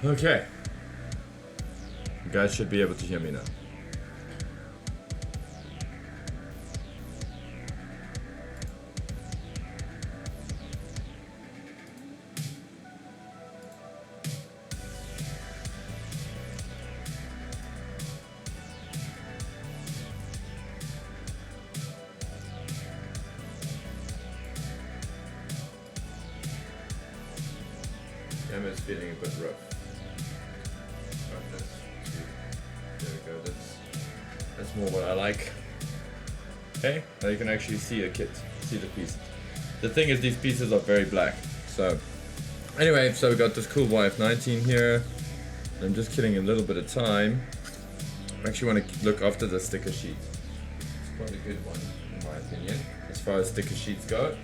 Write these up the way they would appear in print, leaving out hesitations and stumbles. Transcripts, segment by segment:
Okay. You guys should be able to hear me now. Emma's feeling a bit rough. There we go, that's more what I like. Okay, now you can actually see a kit, see the piece. The thing is, these pieces are very black. So, anyway, so we got this cool YF19 here. I'm just killing a little bit of time. I actually want to look after the sticker sheet. It's quite a good one, in my opinion, as far as sticker sheets go.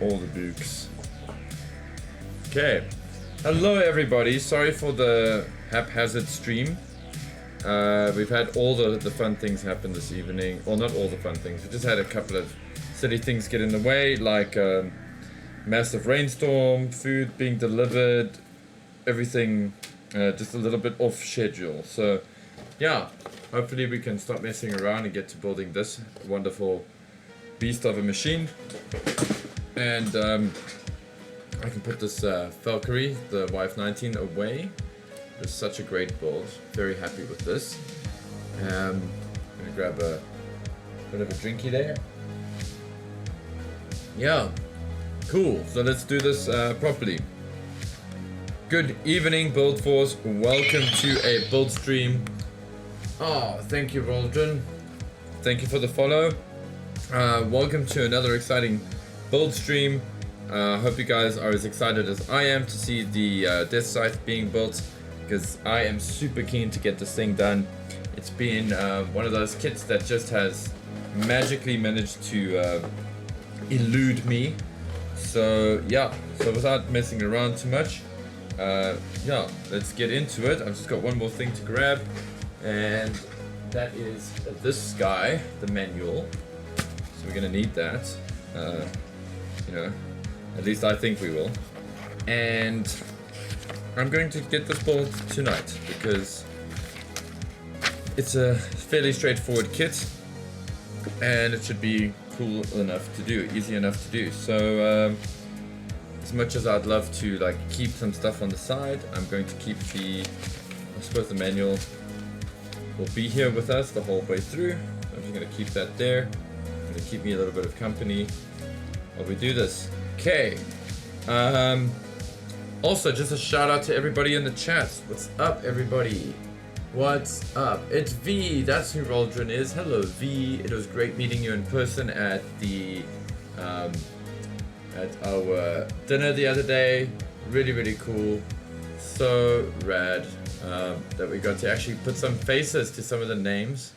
All the books. Okay. Hello everybody. Sorry for the haphazard stream. We've had all the fun things happen this evening. Well, not all the fun things. We just had a couple of silly things get in the way, like massive rainstorm, food being delivered, everything just a little bit off schedule. So yeah, hopefully we can stop messing around and get to building this wonderful beast of a machine, and I can put this Valkyrie, the YF19, away. It's such a great build. Very happy with this. I'm gonna grab a bit of a drinky there. Yeah, cool. So let's do this properly. Good evening, Build Force. Welcome to a build stream. Oh, thank you, Roldrin. Thank you for the follow. Welcome to another exciting build stream. Hope you guys are as excited as I am to see the Deathscythe being built, because I am super keen to get this thing done. It's been one of those kits that just has magically managed to elude me. So yeah, so without messing around too much, yeah, let's get into it. I've just got one more thing to grab, and that is this guy, the manual. So we're gonna need that, you know, at least I think we will. And I'm going to get this build tonight because it's a fairly straightforward kit and it should be cool enough to do, easy enough to do. So as much as I'd love to like keep some stuff on the side, I'm going to keep I suppose the manual will be here with us the whole way through. I'm just gonna keep that there. To keep me a little bit of company while we do this. Okay. Also, just a shout out to everybody in the chat. What's up, everybody? What's up? It's V. That's who Roldrin is. Hello, V. It was great meeting you in person at the at our dinner the other day. Really, really cool. So rad that we got to actually put some faces to some of the names,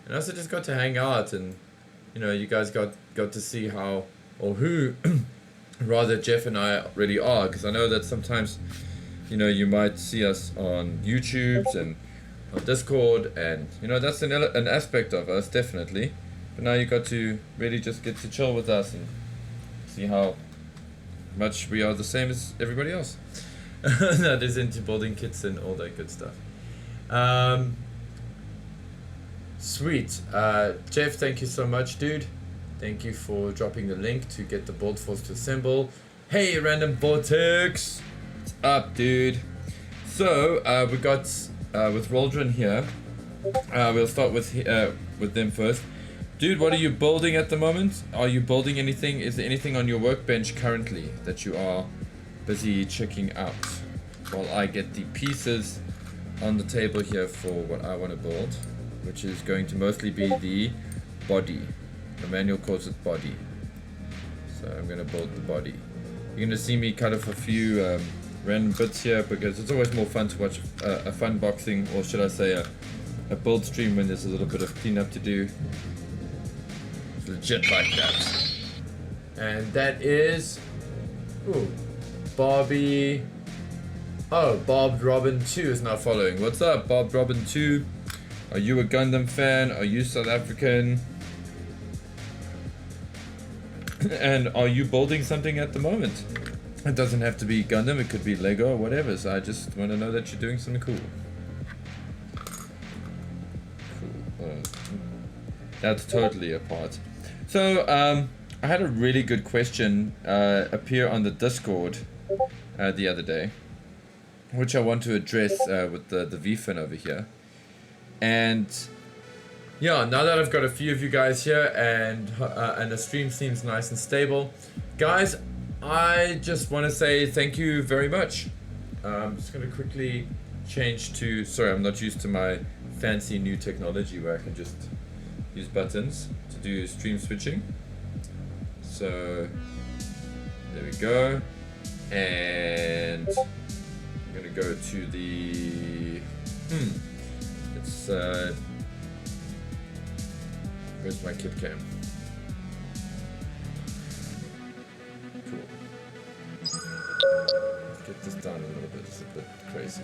and also just got to hang out and. You know, you guys got to see how, or who, rather Jeff and I really are, because I know that sometimes, you know, you might see us on YouTube and on Discord, and, you know, that's an aspect of us, definitely. But now you got to really just get to chill with us and see how much we are the same as everybody else that is into building kits and all that good stuff. Sweet. Jeff, thank you so much, dude. Thank you for dropping the link to get the Build Force to assemble. Hey, Random Vortex. What's up, dude? So, we got with Roldrin here. We'll start with them first. Dude, what are you building at the moment? Are you building anything? Is there anything on your workbench currently that you are busy checking out? While I get the pieces on the table here for what I want to build, which is going to mostly be the body. The manual calls it body. So I'm going to build the body. You're going to see me cut off a few random bits here because it's always more fun to watch a fun boxing, or should I say a build stream, when there's a little bit of cleanup to do. It's legit like that. And that is... Ooh, Bobby... Oh, Bob Robin 2 is now following. What's up, Bob Robin 2? Are you a Gundam fan? Are you South African? And are you building something at the moment? It doesn't have to be Gundam, it could be Lego or whatever, so I just want to know that you're doing something cool. That's totally a part. So, I had a really good question appear on the Discord the other day, which I want to address with the VFin over here. And yeah, now that I've got a few of you guys here and the stream seems nice and stable, guys, I just want to say thank you very much. I'm just going to quickly change to, sorry, I'm not used to my fancy new technology where I can just use buttons to do stream switching. So there we go, and I'm gonna go to the it's where's my kit cam? Cool. Let's get this down a little bit. It's a bit crazy.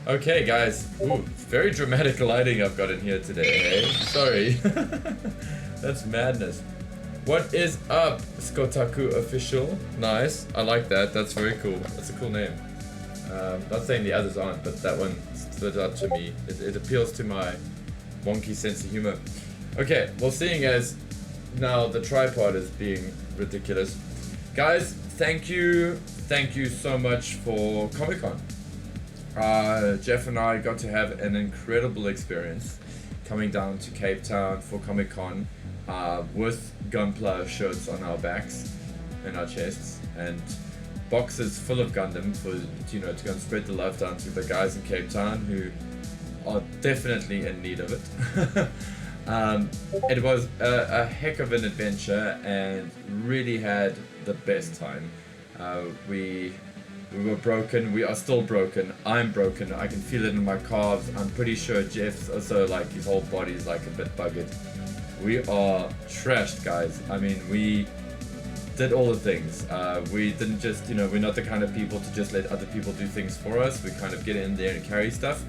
Okay, guys. Ooh, very dramatic lighting I've got in here today, hey? Sorry. That's madness. What is up, Skotaku Official? Nice. I like that. That's very cool. That's a cool name. Not saying the others aren't, but that one stood out to me. It appeals to my wonky sense of humor. Okay, well, seeing as now the tripod is being ridiculous. Guys, thank you so much for Comic-Con. Jeff and I got to have an incredible experience coming down to Cape Town for Comic-Con with Gunpla shirts on our backs and our chests and boxes full of Gundam for, you know, to go and spread the love down to the guys in Cape Town who are definitely in need of it. It was a heck of an adventure and really had the best time. We were broken, we are still broken, I'm broken, I can feel it in my calves. I'm pretty sure Jeff's also, like, his whole body's like a bit buggered. We are trashed, guys. I mean, we did all the things. We didn't just, you know, we're not the kind of people to just let other people do things for us. We kind of get in there and carry stuff.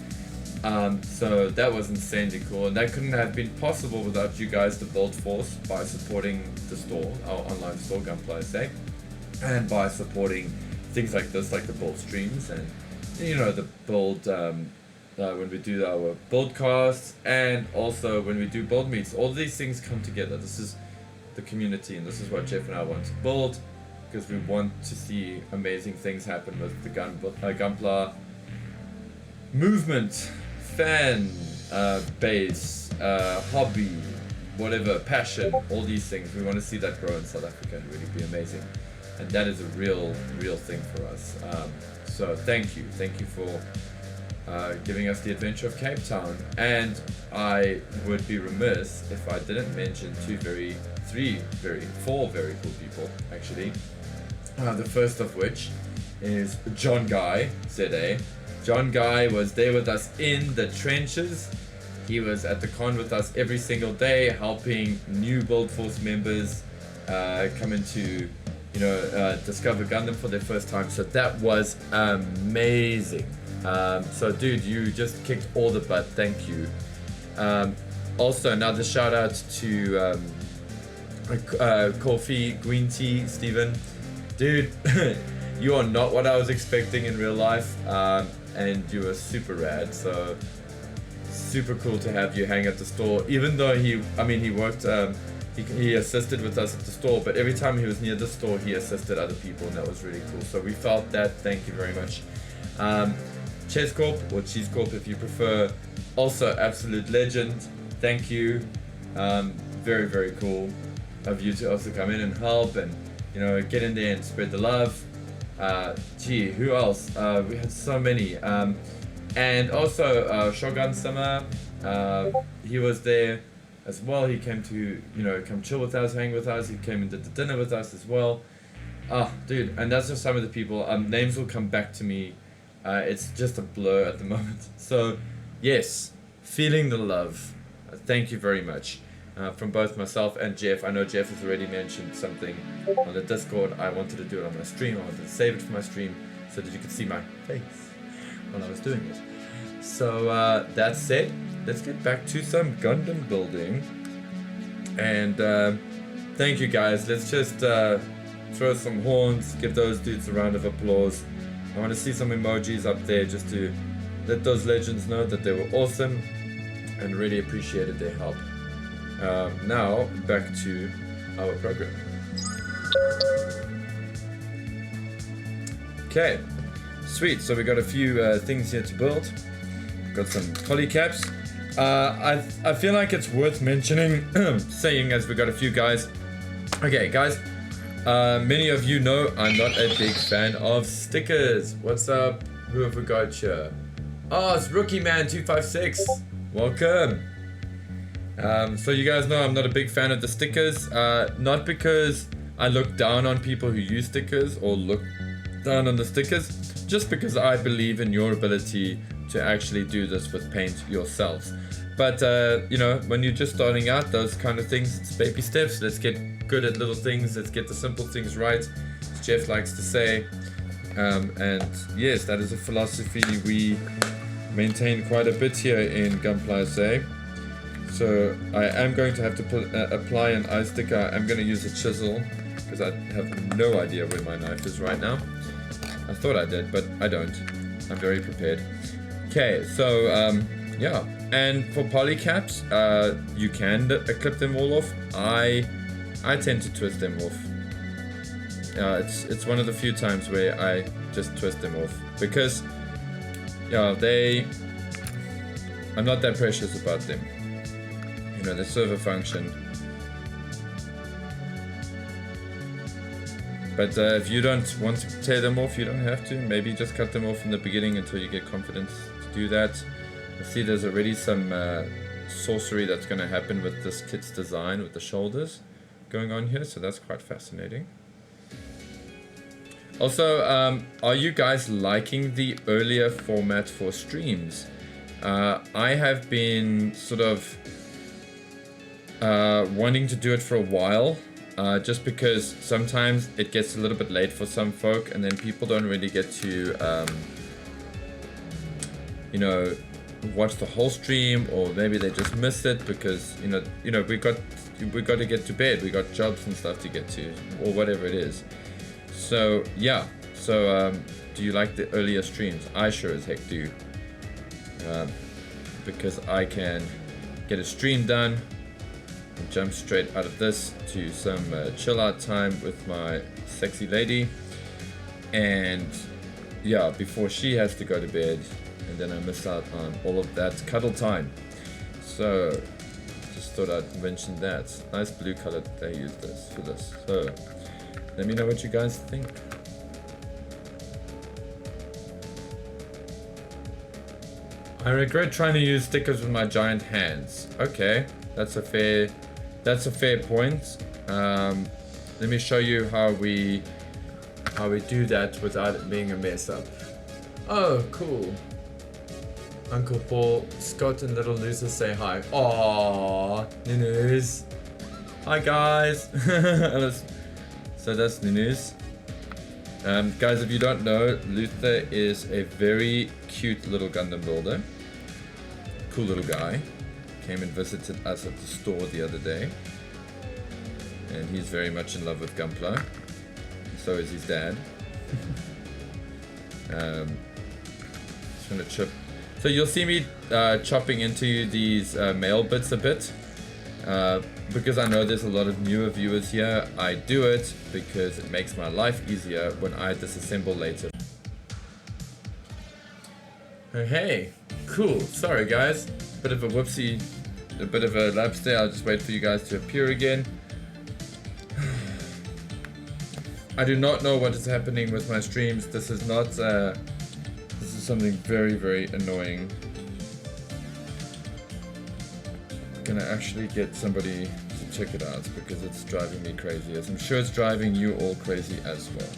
So that was insanely cool, and that couldn't have been possible without you guys, the Build Force, by supporting the store, our online store, Gunpla, I say, and by supporting things like this, like the BuildStreams, and, you know, the build, when we do our build casts, and also when we do build meets. All these things come together. This is the community, and this is what Jeff and I want to build, because we want to see amazing things happen with the Gunpla movement, fan base, hobby, whatever, passion, all these things. We want to see that grow in South Africa and really be amazing. And that is a real thing for us. So thank you for giving us the adventure of Cape Town. And I would be remiss if I didn't mention four very cool people, actually. The first of which is John Guy, ZA. John Guy was there with us in the trenches. He was at the con with us every single day, helping new Build Force members come into, you know, discover Gundam for their first time. So that was amazing. So dude, you just kicked all the butt. Thank you. Also, another shout out to Coffee, Green Tea, Steven. Dude, you are not what I was expecting in real life. And you were super rad. So super cool to have you hang at the store. Even though he worked, he assisted with us at the store, but every time he was near the store, he assisted other people, and that was really cool. So we felt that. Thank you very much. Chess Corp, or Cheese Corp if you prefer, also absolute legend. Thank you. Very, very cool of you to also come in and help and, you know, get in there and spread the love. Gee, who else? We had so many. And also Shogun Sama, he was there as well. He came to, you know, come chill with us, hang with us. He came and did the dinner with us as well. Dude, and that's just some of the people. Names will come back to me. It's just a blur at the moment. So, yes, feeling the love. Thank you very much. From both myself and Jeff. I know Jeff has already mentioned something on the Discord. I wanted to do it on my stream. I wanted to save it for my stream so that you could see my face while I was doing it. So that said, let's get back to some Gundam building. And Thank you guys. Let's just throw some horns, give those dudes a round of applause. I want to see some emojis up there just to let those legends know that they were awesome and really appreciated their help. Now, back to our program. Okay, sweet. So we got a few things here to build. Got some polycaps. I feel like it's worth mentioning, saying as we got a few guys. Okay, guys, many of you know I'm not a big fan of stickers. What's up? Who have we got here? Oh, it's Rookie Man 256. Welcome. So you guys know I'm not a big fan of the stickers. Not because I look down on people who use stickers or look down on the stickers, just because I believe in your ability to actually do this with paint yourselves. But you know, when you're just starting out, those kind of things, it's baby steps. Let's get good at little things. Let's get the simple things right, as Jeff likes to say. And yes, that is a philosophy we maintain quite a bit here in Gunpla SA. So I am going to have to apply an eye sticker. I'm going to use a chisel because I have no idea where my knife is right now. I thought I did, but I don't. I'm very prepared. Okay, so yeah. And for polycaps, you can clip them all off. I tend to twist them off. It's one of the few times where I just twist them off because yeah, I'm not that precious about them. You know, they serve a function. But if you don't want to tear them off, you don't have to. Maybe just cut them off in the beginning until you get confidence to do that. I see there's already some sorcery that's going to happen with this kit's design with the shoulders going on here, so that's quite fascinating. Also, are you guys liking the earlier format for streams? I have been sort of wanting to do it for a while, just because sometimes it gets a little bit late for some folk, and then people don't really get to, you know, watch the whole stream, or maybe they just missed it because you know we got to get to bed, we got jobs and stuff to get to, or whatever it is. So yeah, so do you like the earlier streams? I sure as heck do, because I can get a stream done and jump straight out of this to some chill out time with my sexy lady, and yeah, before she has to go to bed, and then I miss out on all of that cuddle time. So just thought I'd mention that. Nice blue color that they use this for this. So let me know what you guys think. I regret trying to use stickers with my giant hands. Okay, that's a fair point. Let me show you how we do that without it being a mess up. Oh, cool. Uncle Paul, Scott and little Lucy say hi. Aww, Ninus. Hi guys. So that's Ninus. Guys, if you don't know, Luther is a very cute little Gundam builder. Cool little guy. Came and visited us at the store the other day. And he's very much in love with Gunpla. So is his dad. Just gonna chip. So you'll see me chopping into these male bits a bit. Because I know there's a lot of newer viewers here, I do it because it makes my life easier when I disassemble later. Oh, hey, cool. Sorry guys, bit of a whoopsie, a bit of a lapse there. I'll just wait for you guys to appear again. I do not know what is happening with my streams. This is not, this is something very, very annoying. Gonna actually get somebody to check it out because it's driving me crazy, as I'm sure it's driving you all crazy as well.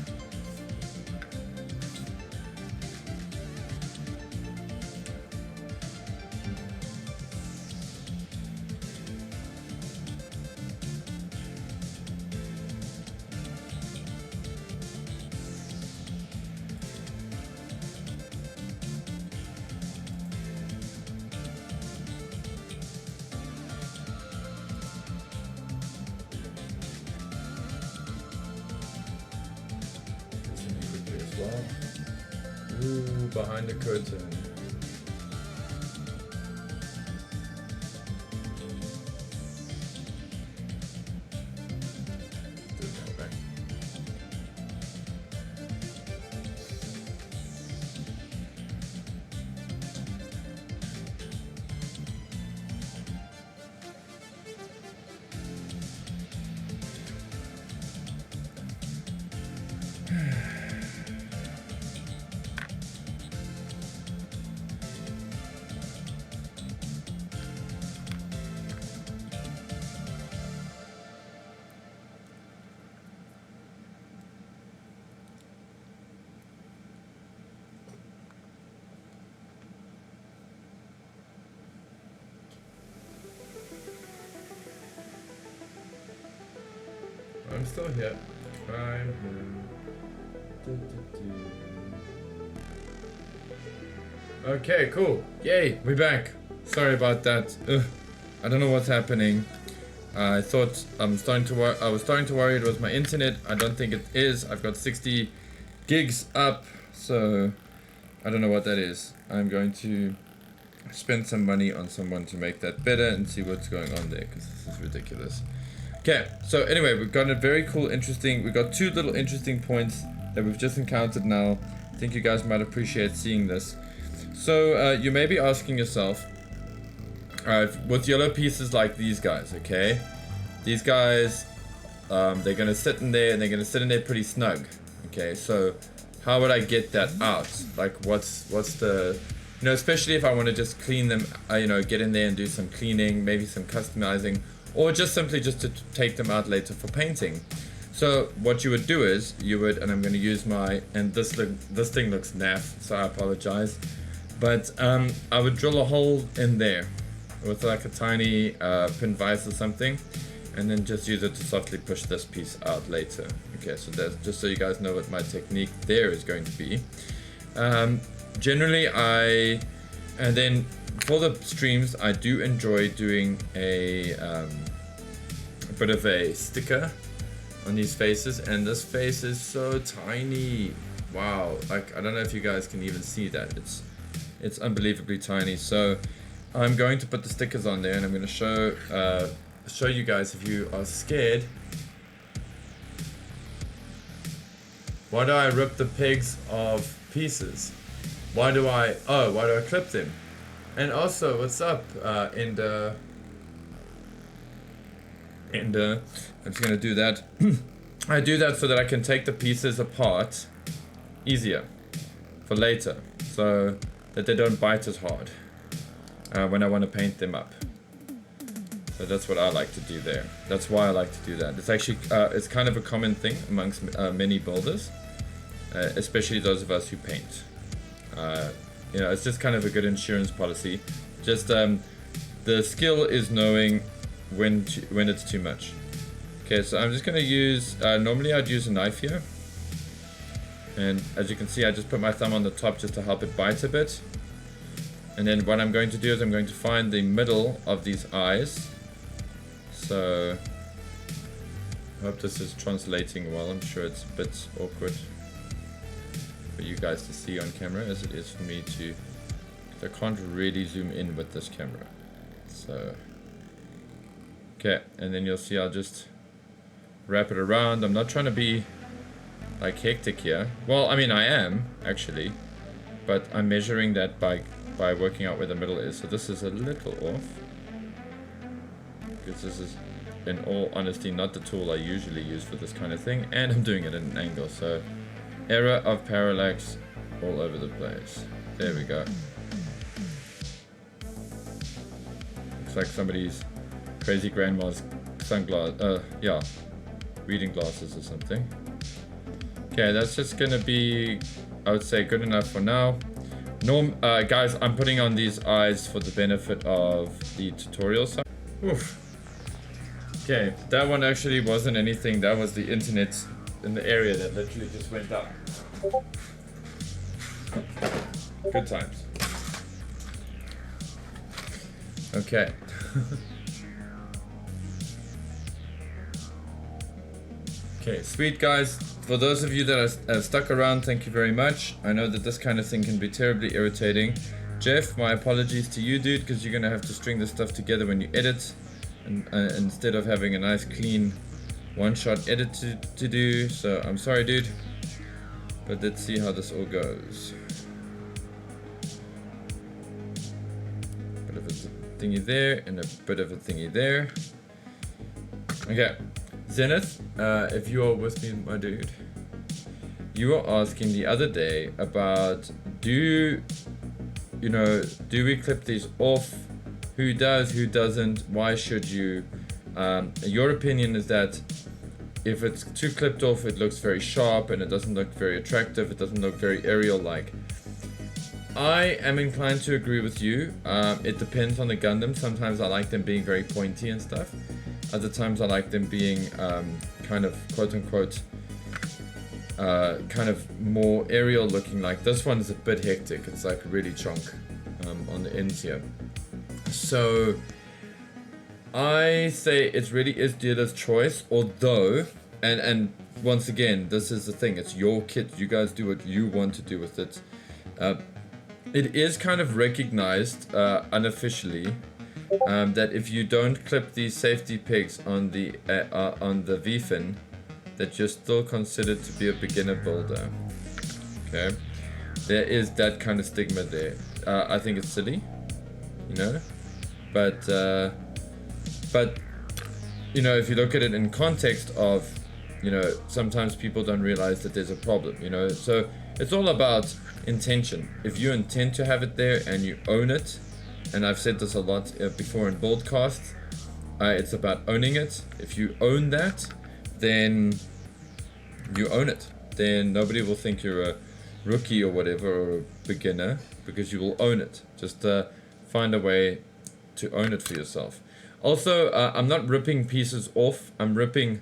well. Ooh, behind the curtain. I'm still here. I'm here. Okay, cool. Yay, we're back. Sorry about that. Ugh, I don't know what's happening. I thought I was starting to worry it was my internet. I don't think it is. I've got 60 gigs up, so I don't know what that is. I'm going to spend some money on someone to make that better and see what's going on there, because this is ridiculous. Okay, so anyway, we've got a very cool, interesting, we've got two little interesting points that we've just encountered now. I think you guys might appreciate seeing this. So you may be asking yourself, with yellow pieces like these guys, okay? These guys, they're gonna sit in there and they're gonna sit in there pretty snug. Okay, so how would I get that out? Like what's the, you know, especially if I want to just clean them, you know, get in there and do some cleaning, maybe some customizing, or just simply just to take them out later for painting. So what you would do is, you would, and I'm going to use my, and this thing looks naff, so I apologize, but I would drill a hole in there with like a tiny pin vise or something, and then just use it to softly push this piece out later. Okay, so that's just so you guys know what my technique there is going to be. Generally and then for the streams, I do enjoy doing a bit of a sticker on these faces, and this face is so tiny. Wow, like I don't know if you guys can even see that. It's unbelievably tiny. So I'm going to put the stickers on there, and I'm going to show you guys if you are scared. Why do I rip the pegs of pieces? Why do I clip them? And also, what's up, Ender? I'm just gonna do that. I do that so that I can take the pieces apart easier for later, so that they don't bite as hard when I want to paint them up. So that's what I like to do there. That's why I like to do that. It's actually it's kind of a common thing amongst many builders, especially those of us who paint. You know, it's just kind of a good insurance policy. Just the skill is knowing when it's too much. Okay, so I'm just gonna use, normally I'd use a knife here. And as you can see, I just put my thumb on the top just to help it bite a bit. And then what I'm going to do is I'm going to find the middle of these eyes. So, I hope this is translating well. I'm sure it's a bit awkward for you guys to see on camera as it is for me to, I can't really zoom in with this camera. So, okay, and then you'll see I'll just wrap it around. I'm not trying to be like hectic here. Well, I mean I am actually, but I'm measuring that by working out where the middle is. So this is a little off, because this is, in all honesty, not the tool I usually use for this kind of thing, and I'm doing it at an angle, so error of parallax all over the place. There we go. Looks like somebody's crazy grandma's sunglasses, reading glasses or something. Okay, that's just gonna be, I would say, good enough for now. Guys, I'm putting on these eyes for the benefit of the tutorial side. Oof. Okay, that one actually wasn't anything. That was the internet in the area that literally just went up. Good times. Okay. Okay, sweet guys. for those of you that are stuck around, thank you very much. I know that this kind of thing can be terribly irritating. Jeff, my apologies to you, dude, because you're gonna have to string this stuff together when you edit, and instead of having a nice clean one-shot edit to do. So I'm sorry, dude, but let's see how this all goes. Bit of a thingy there and a bit of a thingy there. Okay, Zenith, if you are with me, my dude, you were asking the other day about do we clip these off? Who does, who doesn't, why should you? Your opinion is that if it's too clipped off, it looks very sharp and it doesn't look very attractive, it doesn't look very aerial-like. I am inclined to agree with you. It depends on the Gundam. Sometimes I like them being very pointy and stuff. Other times I like them being kind of quote-unquote kind of more aerial looking. Like this one is a bit hectic. It's like really chunk on the ends here. So I say it really is dealer's choice, although, and once again, this is the thing, it's your kit, you guys do what you want to do with it. It is kind of recognized unofficially that if you don't clip these safety pegs on the V-fin, that you're still considered to be a beginner builder. Okay, there is that kind of stigma there. I think it's silly, you know, but you know, if you look at it in context of, you know, sometimes people don't realize that there's a problem, you know, so it's all about intention. If you intend to have it there and you own it, and I've said this a lot before in Buildcast, it's about owning it. If you own that, then you own it. Then nobody will think you're a rookie or whatever, or a beginner, because you will own it. Just find a way to own it for yourself. Also, I'm not ripping pieces off, I'm ripping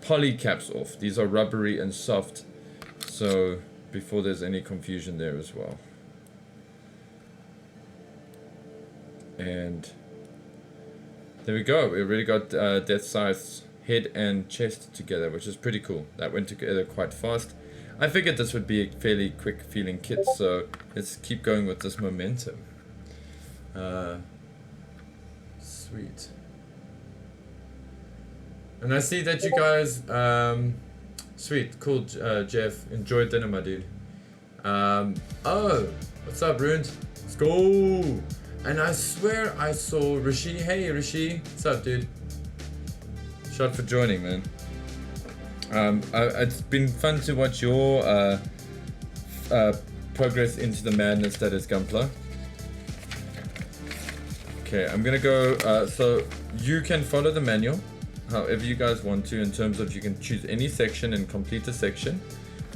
poly caps off. These are rubbery and soft, so before there's any confusion there as well. And there we go, we already got Deathscythe's head and chest together, which is pretty cool. That went together quite fast. I figured this would be a fairly quick feeling kit, so let's keep going with this momentum. Sweet. And I see that you guys, sweet, cool, Jeff, enjoyed dinner, my dude. Oh, what's up, Runes? Let's go. And I swear I saw Rishi. Hey, Rishi, what's up, dude? Shout for joining, man. It's been fun to watch your progress into the madness that is Gunpla. Okay, I'm gonna go, so you can follow the manual however you guys want to, in terms of you can choose any section and complete the section.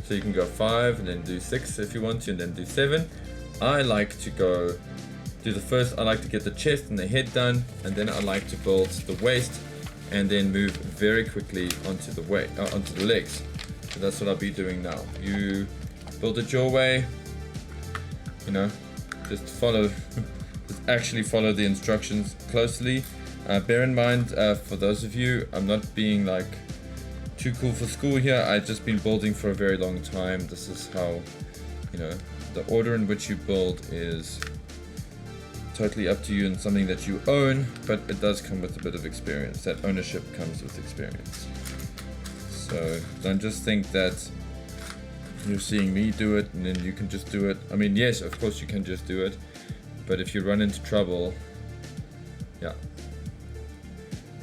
So you can go 5 and then do 6 if you want to, and then do 7. I like to go do the first, I like to get the chest and the head done, and then I like to build the waist and then move very quickly onto the onto the legs. So that's what I'll be doing now. You build it your way, you know, just follow actually follow the instructions closely. Bear in mind, for those of you, I'm not being like too cool for school here. I've just been building for a very long time. This is how, you know, the order in which you build is totally up to you and something that you own, but it does come with a bit of experience. That ownership comes with experience. So don't just think that you're seeing me do it and then you can just do it. I mean, yes, of course you can just do it, but if you run into trouble, yeah,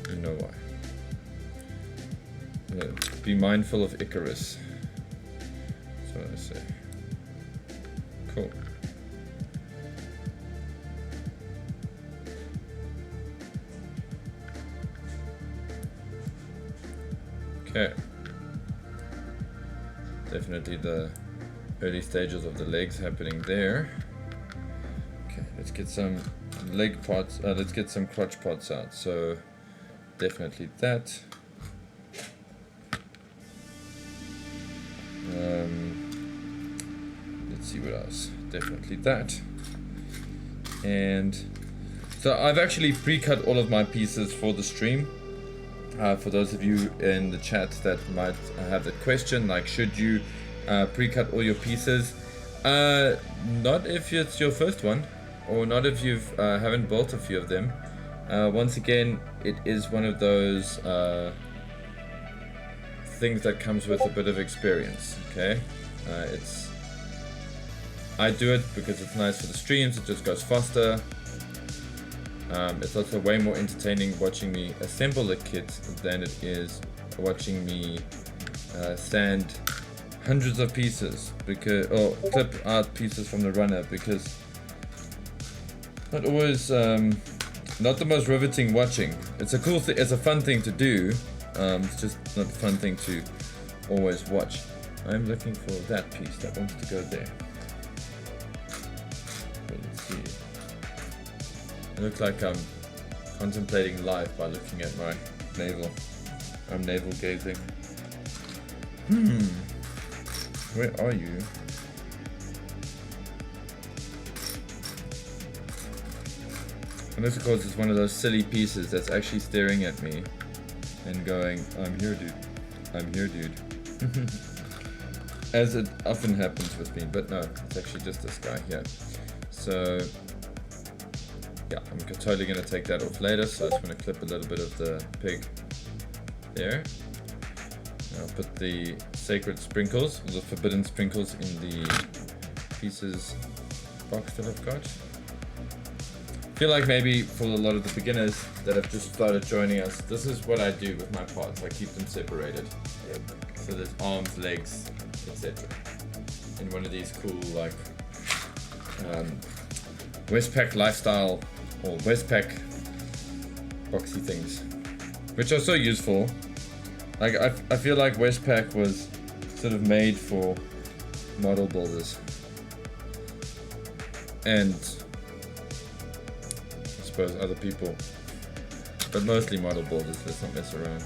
you know why. Yeah, be mindful of Icarus. That's what I say. Cool. Okay. Definitely the early stages of the legs happening there. Okay, let's get some leg parts, let's get some crotch parts out. So definitely that. Let's see what else. Definitely that. And so I've actually pre-cut all of my pieces for the stream. For those of you in the chat that might have that question, like, should you pre-cut all your pieces? Not if it's your first one, or not if you haven't built a few of them. Once again, it is one of those things that comes with a bit of experience. Okay, I do it because it's nice for the streams. It just goes faster. It's also way more entertaining watching me assemble the kit than it is watching me sand hundreds of pieces or clip out pieces from the runner, because not always not the most riveting watching. It's a cool thing, it's a fun thing to do, it's just not a fun thing to always watch. I'm looking for that piece that wants to go there. Let's see. It looks like I'm contemplating life by looking at my navel. I'm navel gazing. Where are you? And this, of course, is one of those silly pieces that's actually staring at me and going, I'm here, dude. I'm here, dude. As it often happens with me, but no, it's actually just this guy here. So, yeah, I'm totally going to take that off later, so I just want to clip a little bit of the pig there. I'll put the sacred sprinkles, the forbidden sprinkles, in the pieces box that I've got. I feel like maybe for a lot of the beginners that have just started joining us, this is what I do with my parts. I keep them separated. So there's arms, legs, etc. In one of these cool, like, Westpac lifestyle or Westpac boxy things, which are so useful. Like, I feel like Westpac was sort of made for model builders, and I suppose other people, but mostly model builders. Let's not mess around.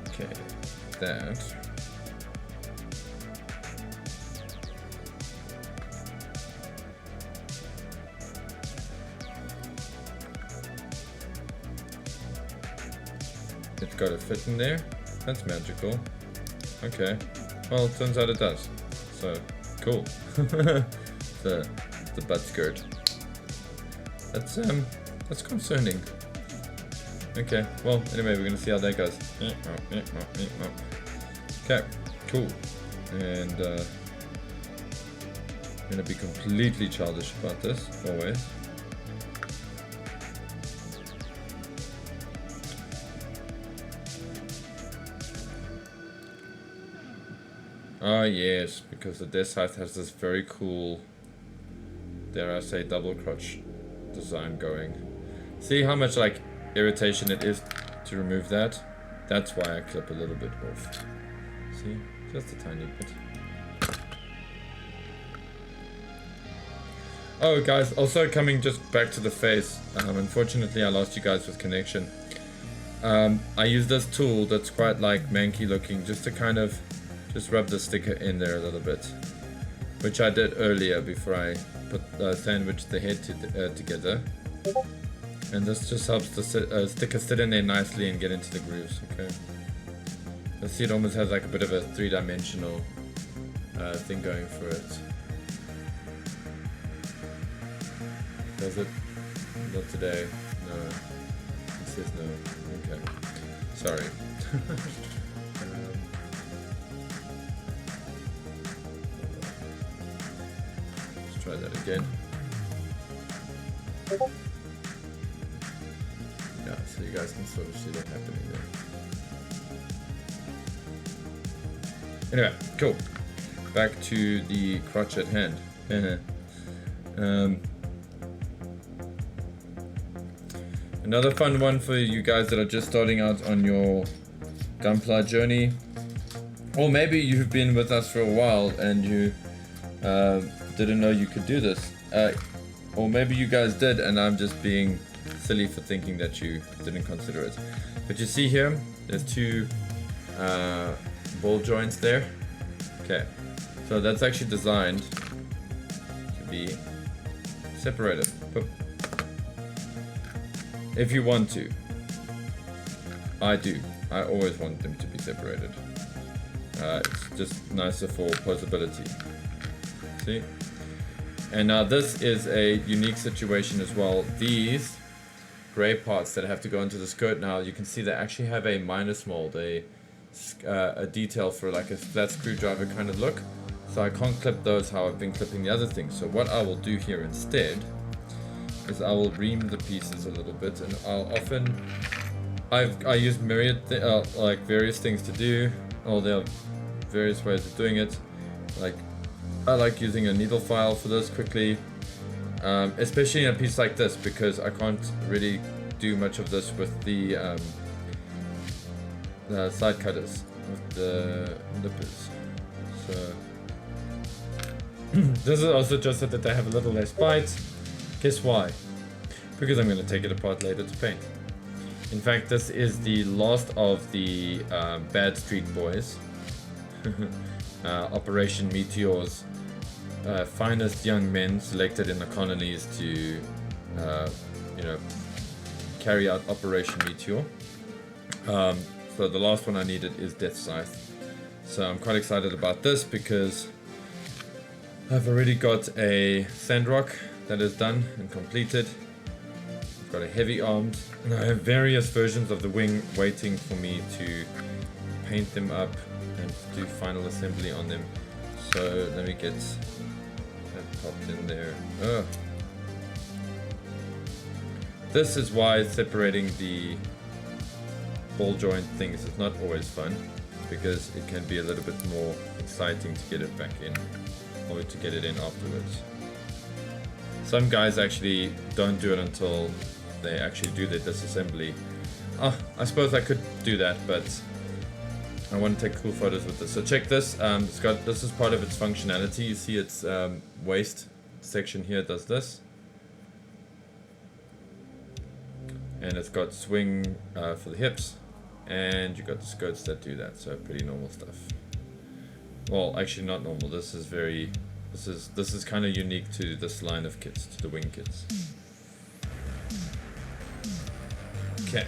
Okay, that. It's got to fit in there. That's magical. Okay. Well, it turns out it does. So, cool. the butt skirt. That's concerning. Okay. Well, anyway, we're gonna see how that goes. Okay. Cool. And I'm gonna be completely childish about this always. Ah yes, because the Deathscythe has this very cool, dare I say, double crotch design going. See how much like irritation it is to remove that? That's why I clip a little bit off. See? Just a tiny bit. Oh guys, also coming just back to the face. Unfortunately I lost you guys with connection. I use this tool that's quite like manky looking just to kind of just rub the sticker in there a little bit, which I did earlier before I put sandwiched the head together, and this just helps the sticker sit in there nicely and get into the grooves. Okay, I see it almost has like a bit of a three-dimensional thing going for it. Does it? Not today. No. It says no. Okay. Sorry. Try that again. Yeah, so you guys can sort of see that happening there. Anyway, cool. Back to the crotch at hand. Another fun one for you guys that are just starting out on your Gunpla journey, or maybe you've been with us for a while and you didn't know you could do this, or maybe you guys did and I'm just being silly for thinking that you didn't consider it. But you see here, there's two ball joints there. Okay, so that's actually designed to be separate it. If you want to. I do. I always want them to be separated. It's just nicer for posability. See? And now this is a unique situation as well. These gray parts that have to go into the skirt now, you can see they actually have a minus mold, a detail for like a flat screwdriver kind of look. So I can't clip those how I've been clipping the other things. So what I will do here instead is I will ream the pieces a little bit, and I'll often I use myriad like various things to do. Oh, there are various ways of doing it. Like I like using a needle file for this quickly, especially in a piece like this, because I can't really do much of this with the side cutters, with the nippers. So this is also just so that they have a little less bite. Guess why? Because I'm going to take it apart later to paint. In fact, this is the last of the Bad Street Boys. Operation Meteor's finest young men selected in the colonies to, you know, carry out Operation Meteor. So the last one I needed is Deathscythe. So I'm quite excited about this because I've already got a sandrock that is done and completed. I've got a heavy armed, and I have various versions of the wing waiting for me to paint them up and do final assembly on them. So let me get that popped in there. Oh. This is why separating the ball joint things is not always fun, because it can be a little bit more exciting to get it back in, or to get it in afterwards. Some guys actually don't do it until they actually do their disassembly. I suppose I could do that, but I want to take cool photos with this. So check this. This is part of its functionality. You see its waist section here does this, and it's got swing for the hips, and you got the skirts that do that. So pretty normal stuff. Well, actually not normal. This is very. This is kind of unique to this line of kits, to the wing kits. Okay.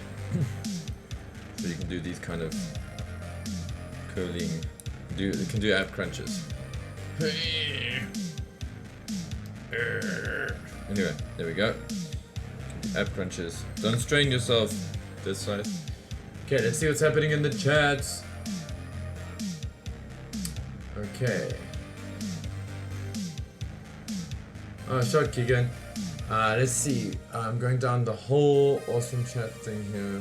So you can do these kind of curling. You can do ab crunches. Anyway, there we go. Ab crunches. Don't strain yourself. This side. Okay, let's see what's happening in the chats. Okay. Oh, short Keegan. Let's see. I'm going down the whole awesome chat thing here.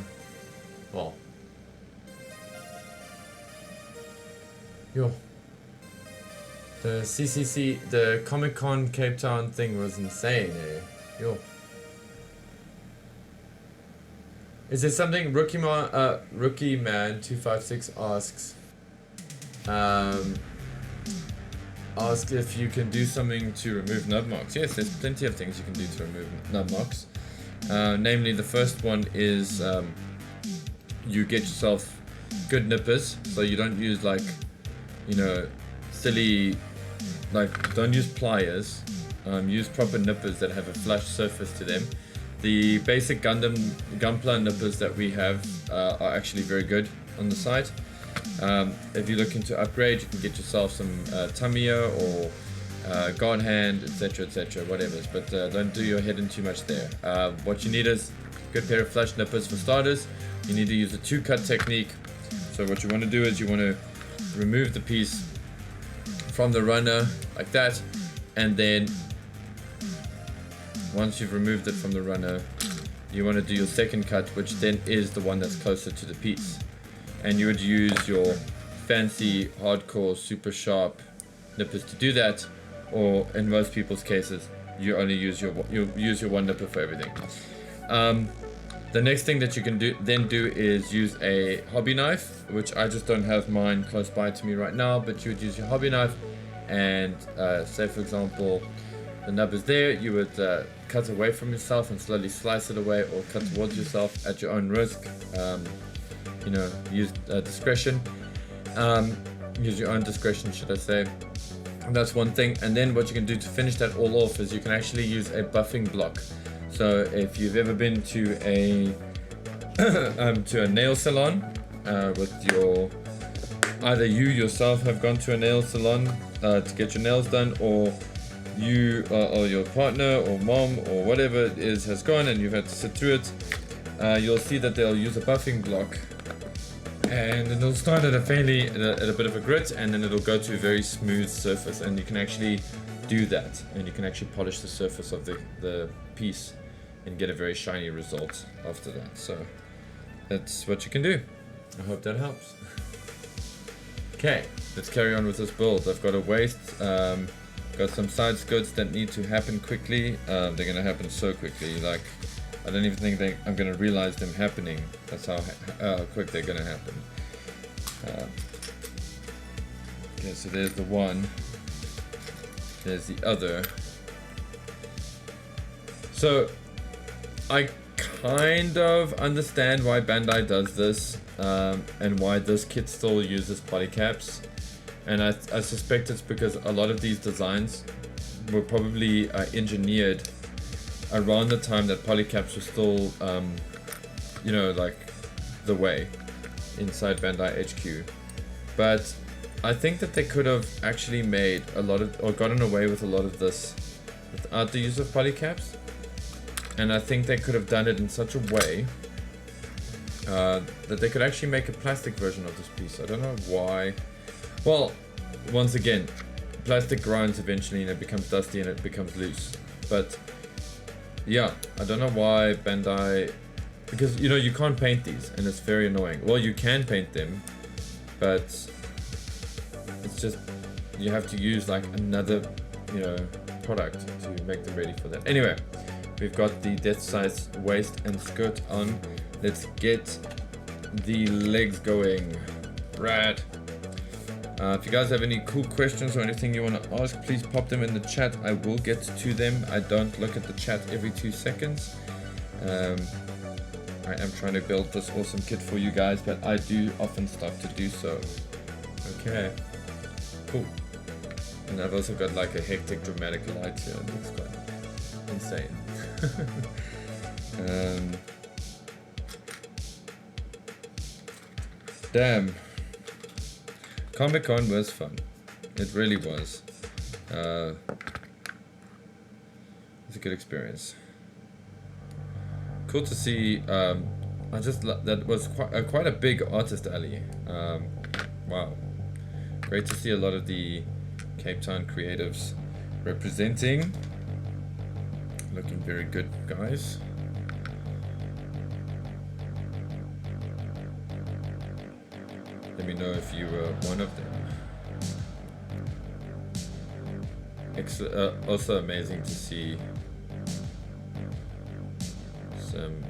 Well. Yo. The CCC, the Comic Con Cape Town thing was insane, eh? Yo. Is there something Rookie Man 256 asks? Ask if you can do something to remove nub marks. Yes, there's plenty of things you can do to remove nub marks. Namely, the first one is you get yourself good nippers, so you don't use like, you know, silly, like don't use pliers. Use proper nippers that have a flush surface to them. The basic Gunpla nippers that we have are actually very good on the site. If you're looking to upgrade, you can get yourself some Tamiya or God Hand, etc, whatever. But don't do your head in too much there. What you need is a good pair of flush nippers for starters. You need to use a 2-cut technique. So what you want to do is you want to remove the piece from the runner like that, and then once you've removed it from the runner, you want to do your second cut, which then is the one that's closer to the piece. And you would use your fancy, hardcore, super sharp nippers to do that, or in most people's cases, you only use your one nipper for everything. The next thing that you can do is use a hobby knife, which I just don't have mine close by to me right now, but you would use your hobby knife, and say for example, the nub is there, you would cut away from yourself and slowly slice it away, or cut towards yourself at your own risk. You know, use discretion. Use your own discretion, should I say. That's one thing. And then what you can do to finish that all off is you can actually use a buffing block. So if you've ever been to a nail salon with your, either you yourself have gone to a nail salon to get your nails done, or you or your partner or mom or whatever it is has gone and you've had to sit through it, you'll see that they'll use a buffing block, and it'll start at a bit of a grit, and then it'll go to a very smooth surface, and you can actually do that, and you can actually polish the surface of the piece and get a very shiny result after that. So that's what you can do. I hope that helps. Okay, let's carry on with this build. I've got a waist, got some side skirts that need to happen quickly. They're gonna happen so quickly, like I don't even think I'm gonna realize them happening. That's how quick they're gonna happen. Okay, so there's the one, there's the other. So I kind of understand why Bandai does this, and why this kit still uses polycaps, and I suspect it's because a lot of these designs were probably engineered around the time that polycaps were still, you know, like the way inside Bandai HQ. But I think that they could have actually made a lot of, or gotten away with a lot of this without the use of polycaps. And I think they could have done it in such a way that they could actually make a plastic version of this piece. I don't know why. Well, once again, plastic grinds eventually and it becomes dusty and it becomes loose. But yeah, I don't know why Bandai, because you know you can't paint these and it's very annoying. Well, you can paint them, but it's just, you have to use like another, you know, product to make them ready for that. Anyway, we've got the Deathscythe waist and skirt on. Let's get the legs going. Rad. If you guys have any cool questions or anything you want to ask, please pop them in the chat. I will get to them. I don't look at the chat every 2 seconds. I am trying to build this awesome kit for you guys, but I do often stop to do so. Okay, cool. And I've also got like a hectic dramatic light here. It looks quite insane. Damn. Comic-Con was fun. It really was. It's a good experience. Cool to see. That was quite a big artist alley. Wow. Great to see a lot of the Cape Town creatives representing. Looking very good, guys. Let me know if you were one of them. Also amazing to see some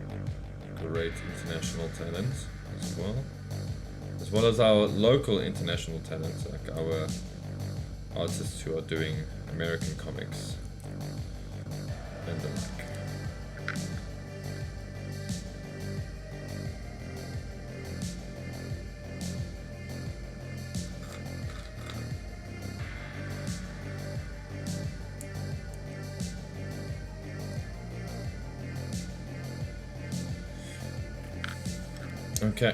great international talents as well as our local international talents, like our artists who are doing American comics and the like. Okay.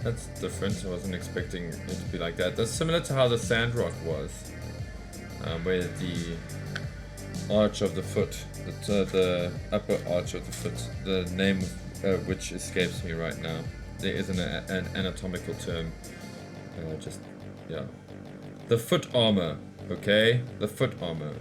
That's different. I wasn't expecting it to be like that. That's similar to how the Sandrock was, where the arch of the foot, the upper arch of the foot, the name of which escapes me right now. There is an anatomical term. Just, yeah. The foot armor, okay? The foot armor.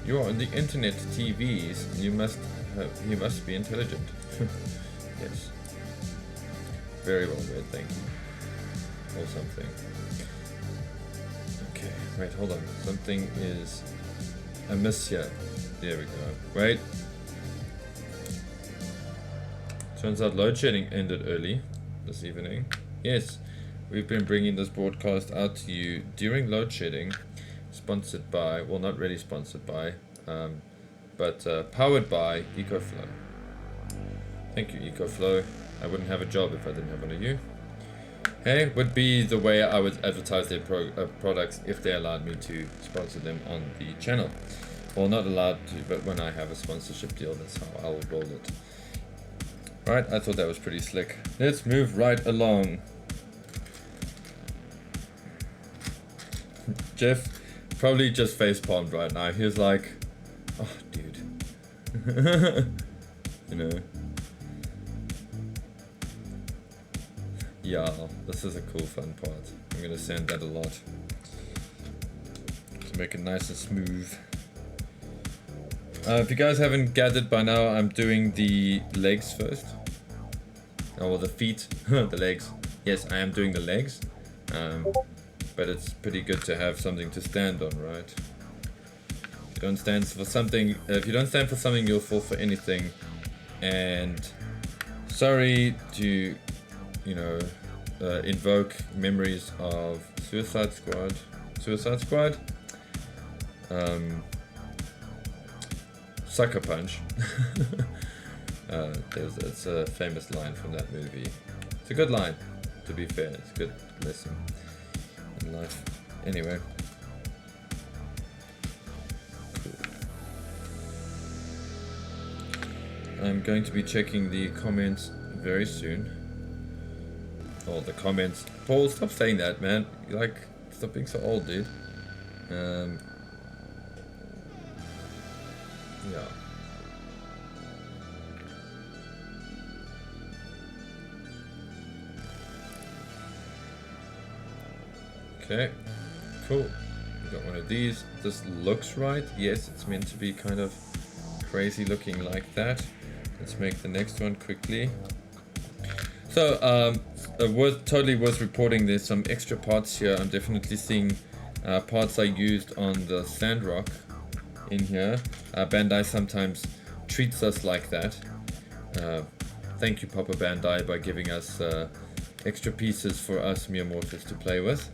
You are on the internet TVs. You must be intelligent. Yes. Very well read, thank you. Or something. Okay, wait, hold on. Something is amiss here. There we go. Wait. Turns out load shedding ended early this evening. Yes, we've been bringing this broadcast out to you during load shedding. sponsored by, well, not really sponsored by, but powered by EcoFlow. Thank you, EcoFlow. I wouldn't have a job if I didn't have one of you. Hey, would be the way I would advertise their products if they allowed me to sponsor them on the channel. Well, not allowed to, but when I have a sponsorship deal, that's how I'll roll it. Right, I thought that was pretty slick. Let's move right along. Jeff probably just facepalmed right now. He was like, oh, dude. You know. Yeah, this is a cool fun part. I'm gonna sand that a lot to make it nice and smooth. If you guys haven't gathered by now, I'm doing the legs first. Oh, the feet, the legs. Yes, I am doing the legs. But it's pretty good to have something to stand on, right? If you don't stand for something, you'll fall for anything. And sorry to, you know, invoke memories of Suicide Squad. Sucker Punch. It's a famous line from that movie. It's a good line, to be fair. It's a good lesson in life. Anyway. Cool. I'm going to be checking the comments very soon. Oh, the comments. Paul, stop saying that, man. You like, stop being so old, dude. Yeah. Okay, cool. We got one of these. This looks right. Yes, it's meant to be kind of crazy looking like that. Let's make the next one quickly. So, totally worth reporting. There's some extra parts here. I'm definitely seeing parts I used on the Sandrock in here. Bandai sometimes treats us like that. Thank you, Papa Bandai, by giving us extra pieces for us mere mortals to play with.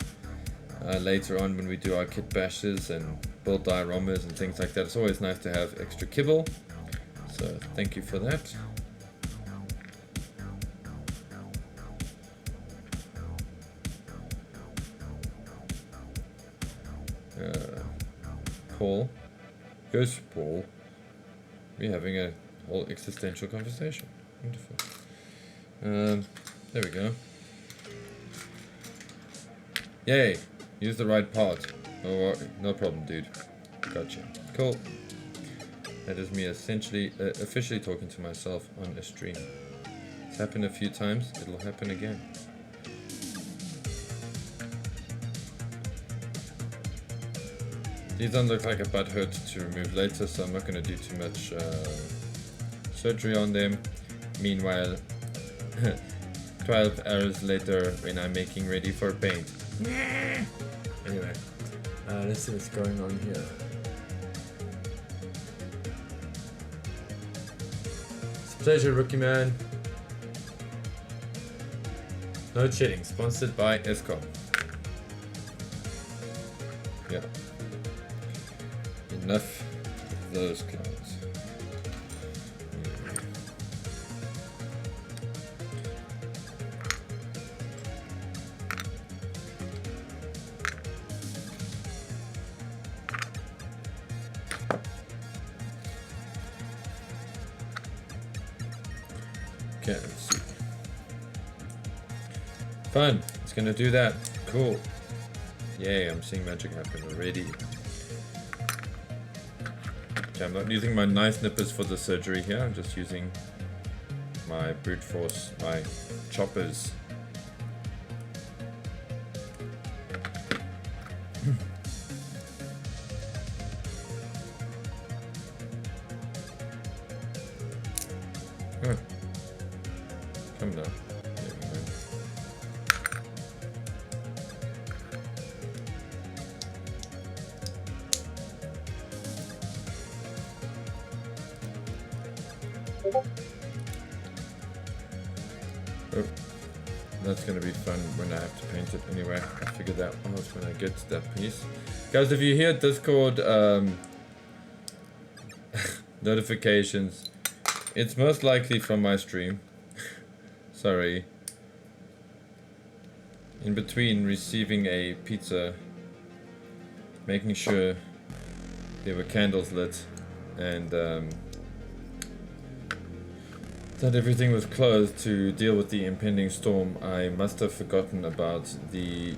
Later on, when we do our kit bashes and build dioramas and things like that, it's always nice to have extra kibble. So thank you for that. Paul. Yes, Paul. We're having a whole existential conversation. Wonderful. There we go. Yay! Use the right part. Oh, no problem, dude. Gotcha. Cool. That is me essentially, officially talking to myself on a stream. It's happened a few times. It'll happen again. These don't look like a butt hurt to remove later, so I'm not going to do too much surgery on them. Meanwhile, 12 hours later, when I'm making ready for paint. Anyway, let's see what's going on here. It's a pleasure, Rookie Man. No cheating. Sponsored by Escom. Yeah. Enough of those clowns. Okay, let's see. Fun. It's gonna do that. Cool. Yay, I'm seeing magic happen already. Okay, I'm not using my knife nippers for the surgery here. I'm just using my brute force, my choppers. Huh. Come down. There we go. Oh. That's gonna be fun when I have to paint it anyway. I'll figure that out when I get to that piece. Guys, if you hear Discord notifications, it's most likely from my stream. Sorry. In between receiving a pizza, making sure there were candles lit, and that everything was closed to deal with the impending storm, I must have forgotten about the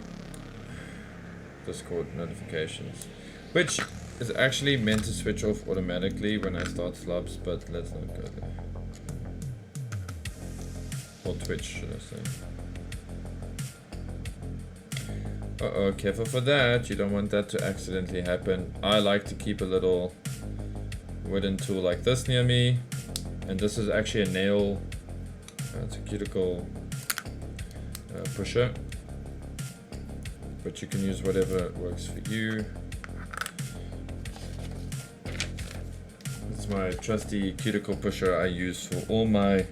Discord notifications, which is actually meant to switch off automatically when I start slabs, but let's not go there. Or Twitch, should I say. Uh-oh, careful for that. You don't want that to accidentally happen. I like to keep a little wooden tool like this near me. And this is actually a nail, it's a cuticle pusher. But you can use whatever works for you. It's my trusty cuticle pusher I use for all my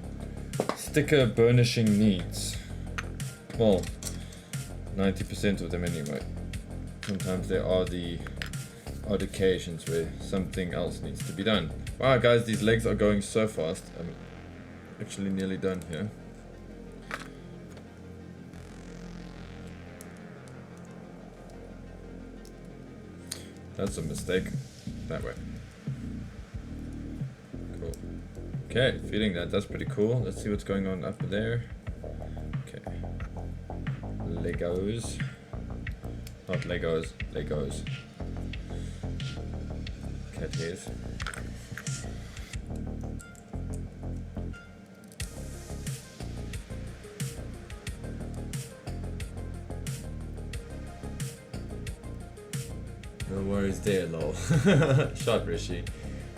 sticker burnishing needs. Well, 90% of them anyway. Sometimes there are the odd occasions where something else needs to be done. Wow guys, these legs are going so fast. I'm actually nearly done here. That's a mistake. That way. Cool. Okay, feeling that. That's pretty cool. Let's see what's going on up there. Okay. Legos. Not Legos, Legos. Cat hairs. No worries there, lol. Shot, Rishi.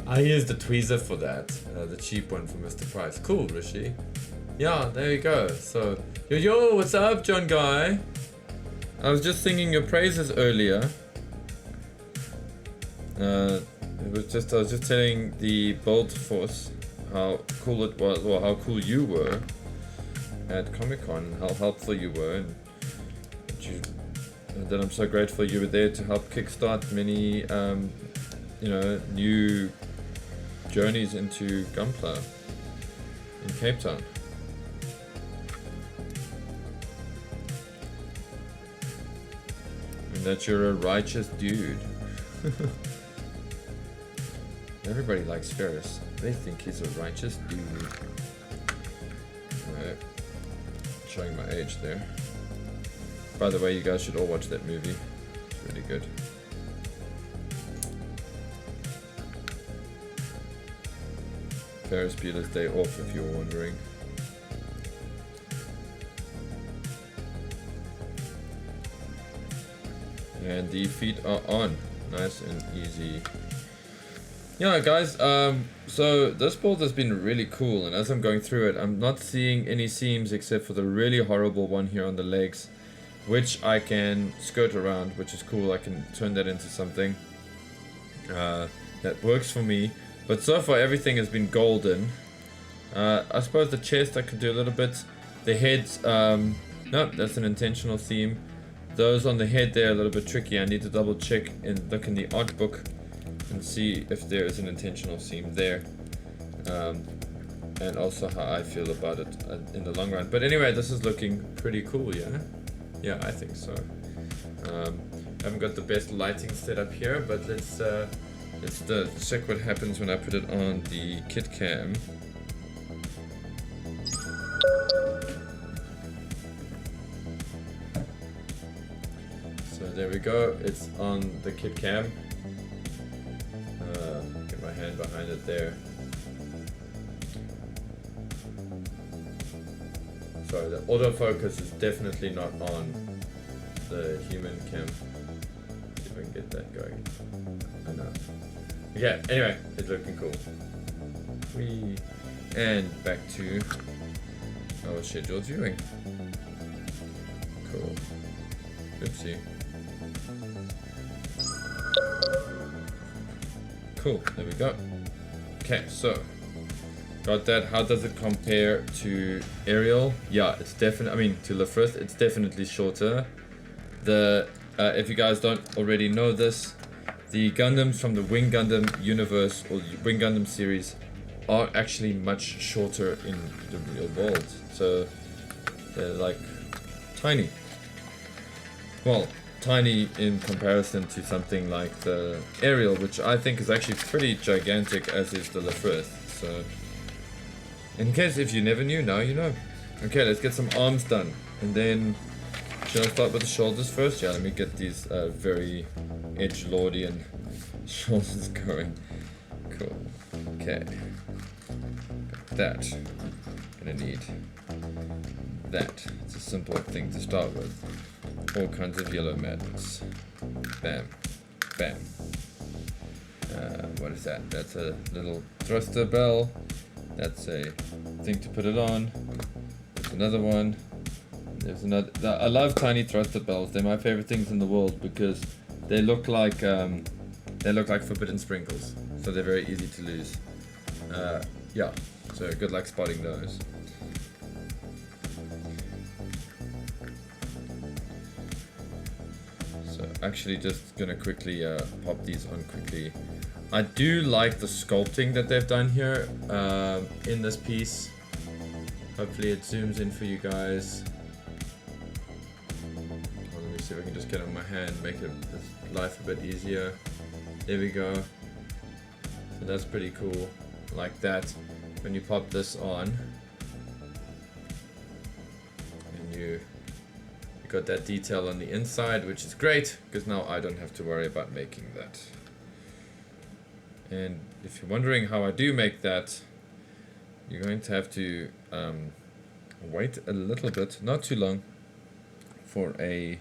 I used the tweezer for that, the cheap one from Mr. Price. Cool, Rishi. Yeah, there you go. So, yo, what's up, John Guy? I was just singing your praises earlier. I was just telling the Bolt Force how cool it was, or how cool you were at Comic-Con, how helpful you were, and that I'm so grateful you were there to help kickstart many, new journeys into Gunpla in Cape Town. And that you're a righteous dude. Everybody likes Ferris. They think he's a righteous dude. Alright. Showing my age there. By the way, you guys should all watch that movie. It's really good. Ferris Bueller's Day Off, if you're wondering. And the feet are on. Nice and easy. Yeah, guys, so this build has been really cool, and as I'm going through it, I'm not seeing any seams except for the really horrible one here on the legs, which I can skirt around, which is cool. I can turn that into something that works for me. But so far, everything has been golden. I suppose the chest I could do a little bit. The heads, no, that's an intentional theme. Those on the head there are a little bit tricky. I need to double check and look in the art book and see if there is an intentional seam there, and also how I feel about it in the long run. But anyway, this is looking pretty cool, yeah? Yeah, I think so. I haven't got the best lighting set up here, but let's check what happens when I put it on the kit cam. So there we go, it's on the kit cam. Get my hand behind it there. Sorry, the autofocus is definitely not on the human cam. See if I can get that going. I know. Yeah, anyway, it's looking cool. And back to our scheduled viewing. Cool. Oopsie. Cool, there we go. Okay, so got that. How does it compare to Ariel? Yeah, it's definitely, I mean, to Lefrith, it's definitely shorter. The, if you guys don't already know this, the Gundams from the Wing Gundam universe, or Wing Gundam series, are actually much shorter in the real world. So, they're like, tiny. Well, tiny in comparison to something like the Ariel, which I think is actually pretty gigantic, as is the Lefrith. So, in case if you never knew, now you know. Okay, let's get some arms done. And then, should I start with the shoulders first? Yeah, let me get these very edgelordian shoulders going. Cool. Okay. Got that. Gonna need that. It's a simple thing to start with. All kinds of yellow magnets. Bam. Bam. What is that? That's a little thruster bell. That's a thing to put it on. There's another one. There's another. I love tiny thruster bells. They're my favorite things in the world because they look like forbidden sprinkles. So they're very easy to lose. Yeah. So good luck spotting those. So actually, just gonna quickly pop these on quickly. I do like the sculpting that they've done here in this piece. Hopefully it zooms in for you guys. Well, let me see if I can just get on my hand, make it life a bit easier. There we go. So that's pretty cool. Like that. When you pop this on, and you got that detail on the inside, which is great because now I don't have to worry about making that. And if you're wondering how I do make that, you're going to have to wait a little bit, not too long, for a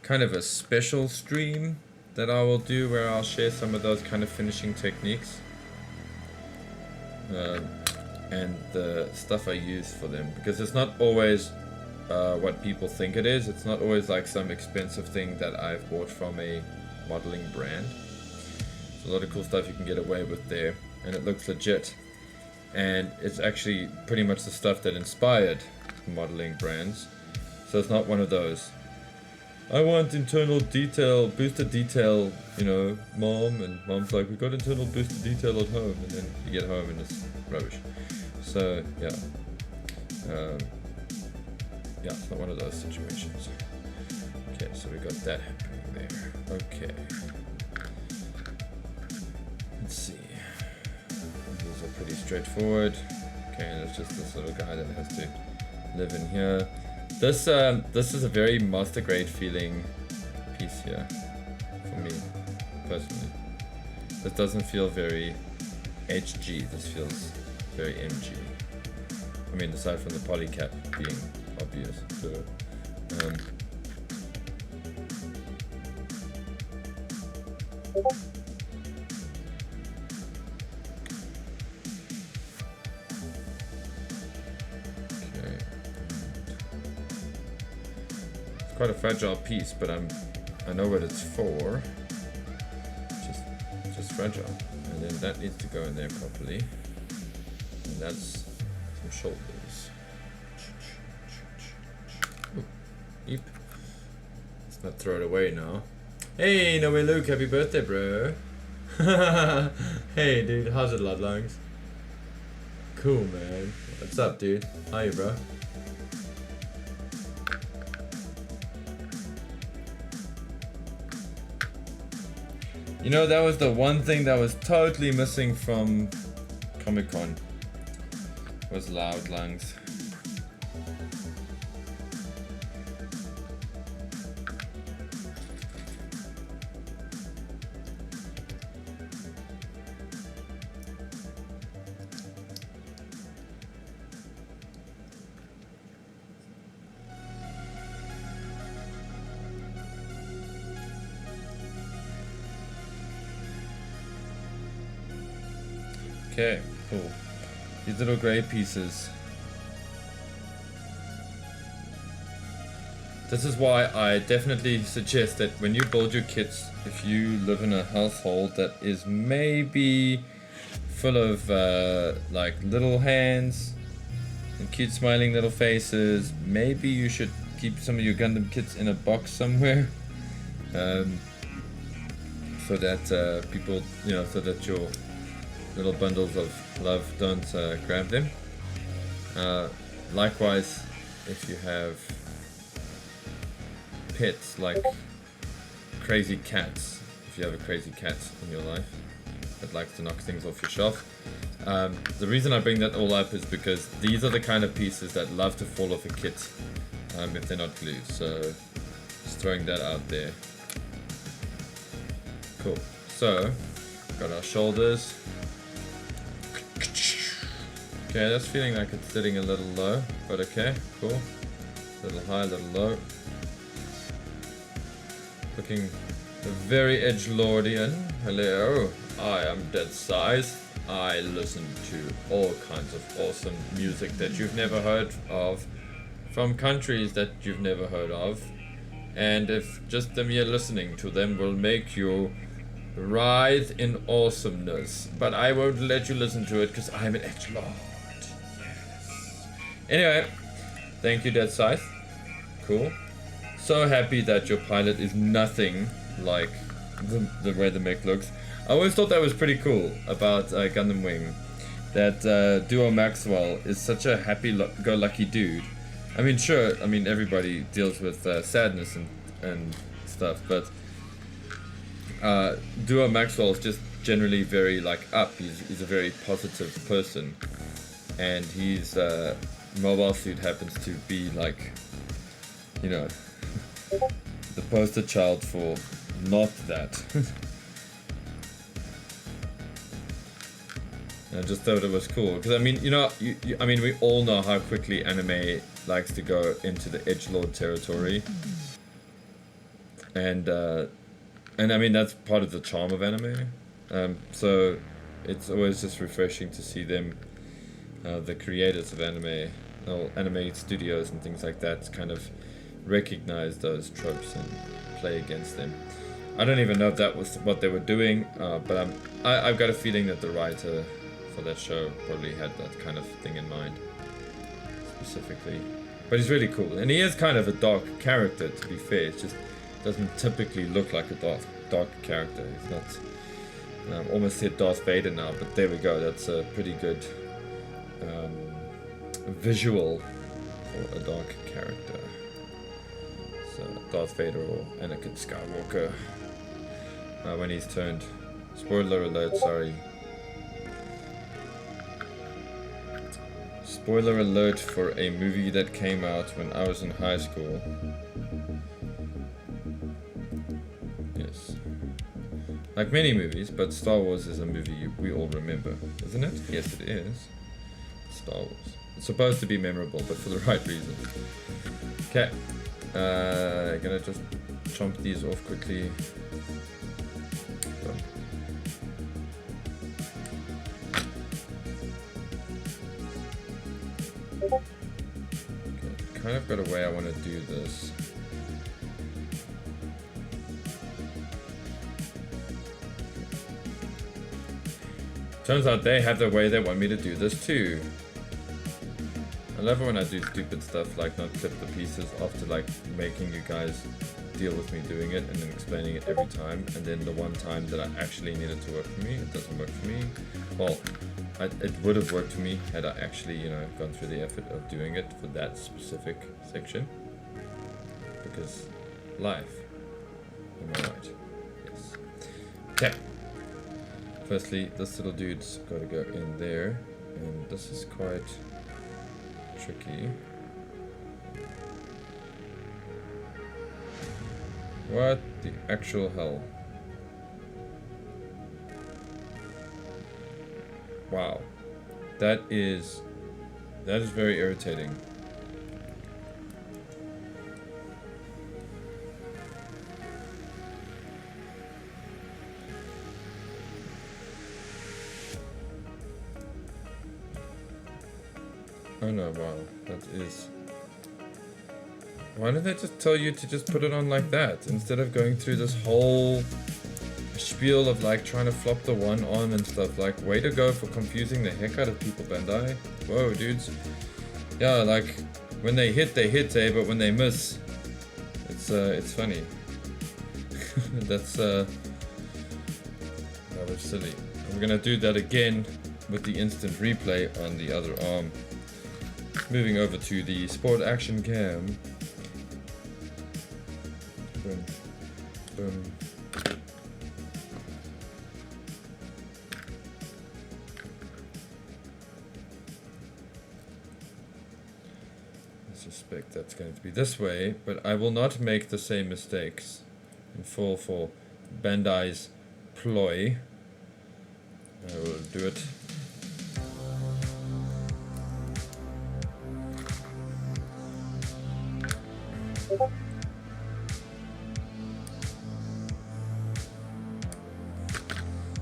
kind of a special stream that I will do where I'll share some of those kind of finishing techniques and the stuff I use for them, because it's not always what people think it is. It's not always like some expensive thing that I've bought from a modeling brand. A lot of cool stuff you can get away with there, and it looks legit, and it's actually pretty much the stuff that inspired modeling brands. So it's not one of those, I want internal detail, boosted detail, you know, mom, and mom's like, we got internal boosted detail at home, and then you get home and it's rubbish. So yeah, yeah, it's not one of those situations. Okay, so we got that happening there. Okay. Let's see. These are pretty straightforward. Okay, and it's just this little guy that has to live in here. This is a very master grade feeling piece here for me personally. This doesn't feel very HG. This feels very MG. I mean, aside from the polycap being obvious. So, quite a fragile piece, but I know what it's for. Just fragile. And then that needs to go in there properly. And that's some shoulders. Ooh, eep. Let's not throw it away now. Hey, no way, Luke, happy birthday, bro. Hey, dude, how's it, Ludlungs? Cool, man. What's up, dude? Hiya, bro. You know, that was the one thing that was totally missing from Comic-Con, was loud lungs. Okay, cool. These little grey pieces. This is why I definitely suggest that when you build your kits, if you live in a household that is maybe full of like little hands and cute smiling little faces. Maybe you should keep some of your Gundam kits in a box somewhere, so that people, you know, so that your little bundles of love don't grab them. Likewise, if you have pets like crazy cats, if you have a crazy cat in your life that likes to knock things off your shelf. The reason I bring that all up is because these are the kind of pieces that love to fall off a kit if they're not glued. So just throwing that out there. Cool. So got our shoulders. Okay, that's feeling like it's sitting a little low, but okay, cool. A little high, a little low. Looking very edgelordian. Hello, I am Deathscythe. I listen to all kinds of awesome music that you've never heard of, from countries that you've never heard of, and if just the mere listening to them will make you writhe in awesomeness, but I won't let you listen to it because I'm an edgelord. Yes. Anyway, thank you, Deathscythe. Cool. So happy that your pilot is nothing like the way the mech looks. I always thought that was pretty cool about Gundam Wing, that Duo Maxwell is such a happy-go-lucky dude. I mean, sure, I mean, everybody deals with sadness and stuff, but Duo Maxwell is just generally very, like, up. He's a very positive person, and his mobile suit happens to be, like, you know, the poster child for not that. I just thought it was cool because I mean, you know, I mean, we all know how quickly anime likes to go into the edgelord territory, and I mean that's part of the charm of anime. So it's always just refreshing to see them, the creators of anime, anime studios and things like that, kind of recognize those tropes and play against them. I don't even know if that was what they were doing, but I've got a feeling that the writer for that show probably had that kind of thing in mind specifically. But he's really cool, and he is kind of a dark character, to be fair. It just doesn't typically look like a dark character. He's not. Almost hit Darth Vader now, but there we go. That's a pretty good visual for a dark character. So Darth Vader or Anakin Skywalker when he's turned. Spoiler alert, sorry. Spoiler alert for a movie that came out when I was in high school. Yes. Like many movies, but Star Wars is a movie we all remember, isn't it? Yes, it is. Star Wars. It's supposed to be memorable, but for the right reasons. Okay. Gonna just chomp these off quickly. Done. Okay, kind of got a way I want to do this. Turns out they have the way they want me to do this too. I love it when I do stupid stuff like not clip the pieces after like making you guys deal with me doing it and then explaining it every time, and then the one time that I actually needed to work for me, it doesn't work for me. Well, it would have worked for me had I actually, you know, gone through the effort of doing it for that specific section. Because life. Am I right? Yes. Okay. Firstly, this little dude's got to go in there, and this is quite tricky. What the actual hell? Wow. That is very irritating. Oh no, wow, that is... Why did they just tell you to just put it on like that, instead of going through this whole spiel of like trying to flop the one arm and stuff. Like, way to go for confusing the heck out of people, Bandai. Whoa, dudes. Yeah, like when they hit, eh? But when they miss, it's funny. That's that was silly. We're gonna do that again with the instant replay on the other arm. Moving over to the sport action cam. Boom. Boom. I suspect that's going to be this way, but I will not make the same mistakes and fall for Bandai's ploy. I will do it.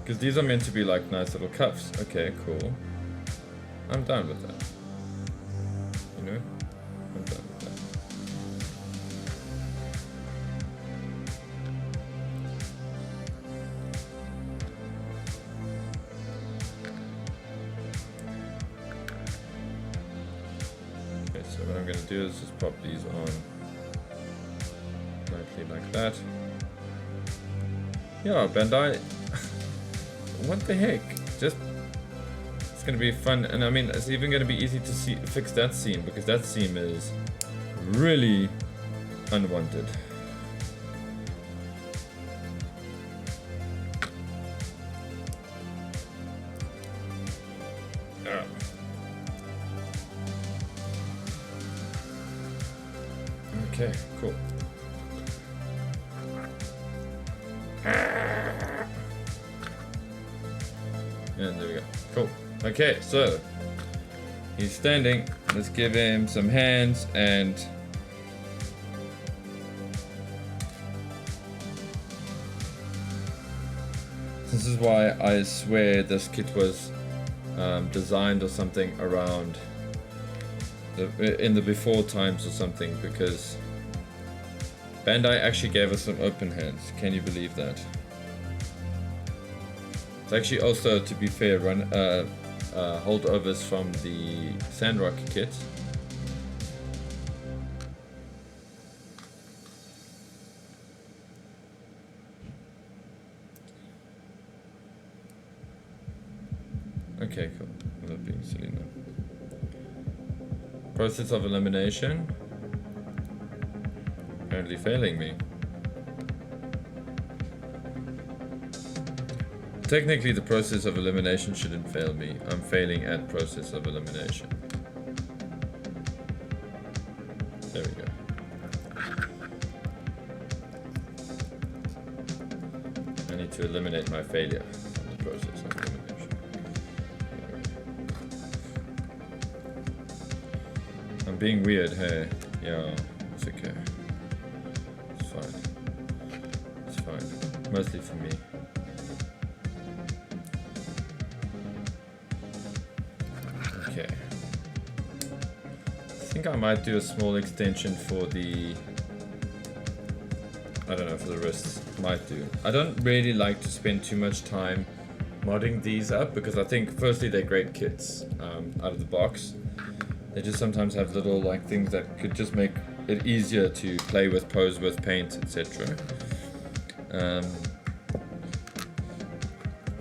Because these are meant to be like nice little cuffs. Okay, cool. I'm down with that. You know? I'm down with that. Okay, so what I'm going to do is just pop these on lightly like that. Yeah, Bandai. What the heck? Just, it's gonna be fun, and I mean, it's even gonna be easy to fix that seam, because that seam is really unwanted. Okay, cool. And there we go. Cool. Okay, so he's standing. Let's give him some hands, and this is why I swear this kit was designed or something around in the before times or something, because Bandai actually gave us some open hands. Can you believe that? It's actually also, to be fair, holdovers from the Sandrock kit. Okay, cool. I'm not being silly now. Process of elimination. Apparently failing me. Technically, the process of elimination shouldn't fail me. I'm failing at process of elimination. There we go. I need to eliminate my failure from the process of elimination. I'm being weird, hey? Yeah, it's okay. It's fine. It's fine. Mostly for me. Okay. I think I might do a small extension for the, I don't know, for the wrists. Might do. I don't really like to spend too much time modding these up, because I think firstly they're great kits out of the box. They just sometimes have little like things that could just make it easier to play with, pose with, paint, etc.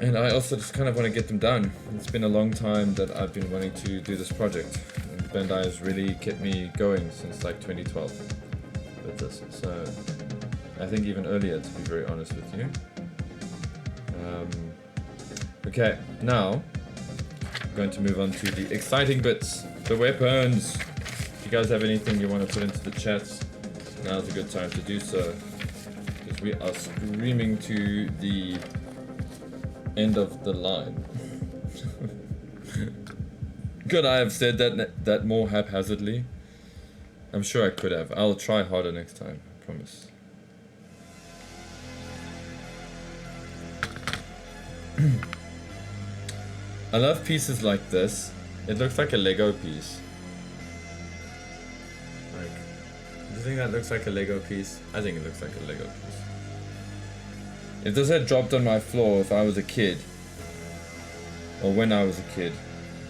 And I also just kind of want to get them done. It's been a long time that I've been wanting to do this project. And Bandai has really kept me going since like 2012 with this. So I think even earlier, to be very honest with you. Okay, now I'm going to move on to the exciting bits. The weapons. If you guys have anything you want to put into the chats, now's a good time to do so. Because we are screaming to the end of the line. Could I have said that more haphazardly? I'm sure I could have. I'll try harder next time, I promise. I love pieces like this. It looks like a Lego piece. Like, do you think that looks like a Lego piece? I think it looks like a Lego piece. If this had dropped on my floor if I was a kid, or when I was a kid,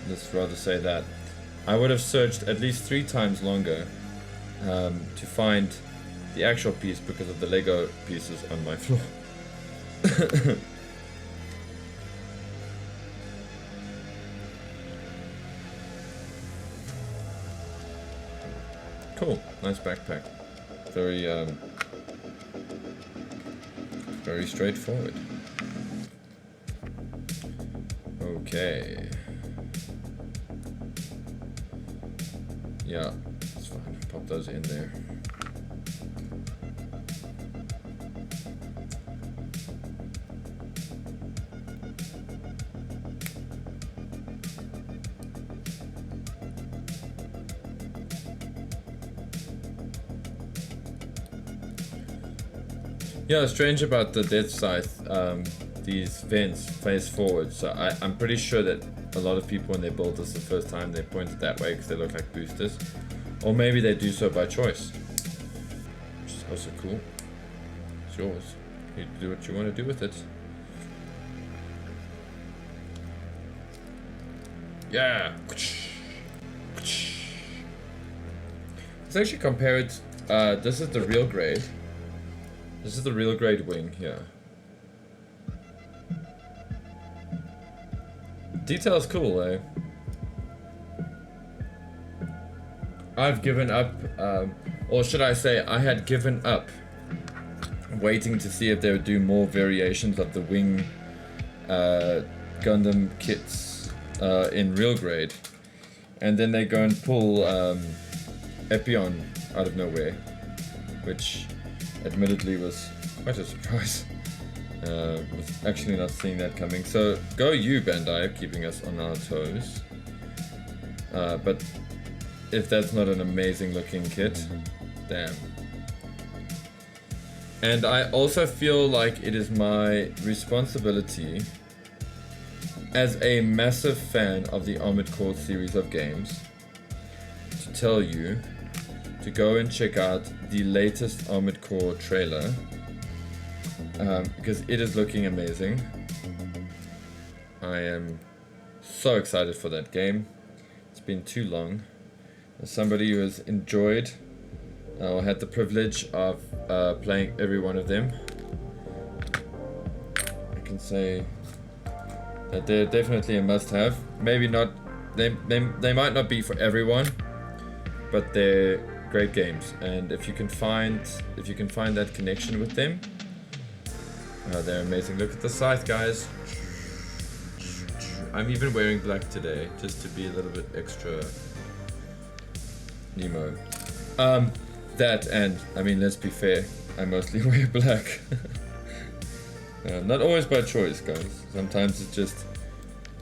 let's rather say that, I would have searched at least 3 times longer to find the actual piece because of the Lego pieces on my floor. Cool, nice backpack. Very straightforward. Okay. Yeah, that's fine. Pop those in there. Yeah, strange about the Deathscythe, these vents face forward, so I'm pretty sure that a lot of people when they build this the first time they point it that way because they look like boosters, or maybe they do so by choice, which is also cool. It's yours, you do what you want to do with it. Yeah. Let's actually compare it. This is the real grade. This is the real grade wing here. Detail's cool, eh? I've given up, or should I say, I had given up waiting to see if they would do more variations of the wing Gundam kits in real grade. And then they go and pull Epion out of nowhere, which admittedly was quite a surprise. Was actually not seeing that coming. So go you, Bandai, keeping us on our toes. But if that's not an amazing looking kit, damn. And I also feel like it is my responsibility as a massive fan of the Armored Core series of games to tell you to go and check out the latest Armored Core trailer, because it is looking amazing. I am so excited for that game. It's been too long. As somebody who has enjoyed or had the privilege of playing every one of them, I can say that they're definitely a must-have. Maybe not, they might not be for everyone, but they're great games, and if you can find that connection with them, they're amazing. Look at the scythe, guys. I'm even wearing black today just to be a little bit extra Nemo. That, and I mean, let's be fair, I mostly wear black. Not always by choice, guys. Sometimes it's just,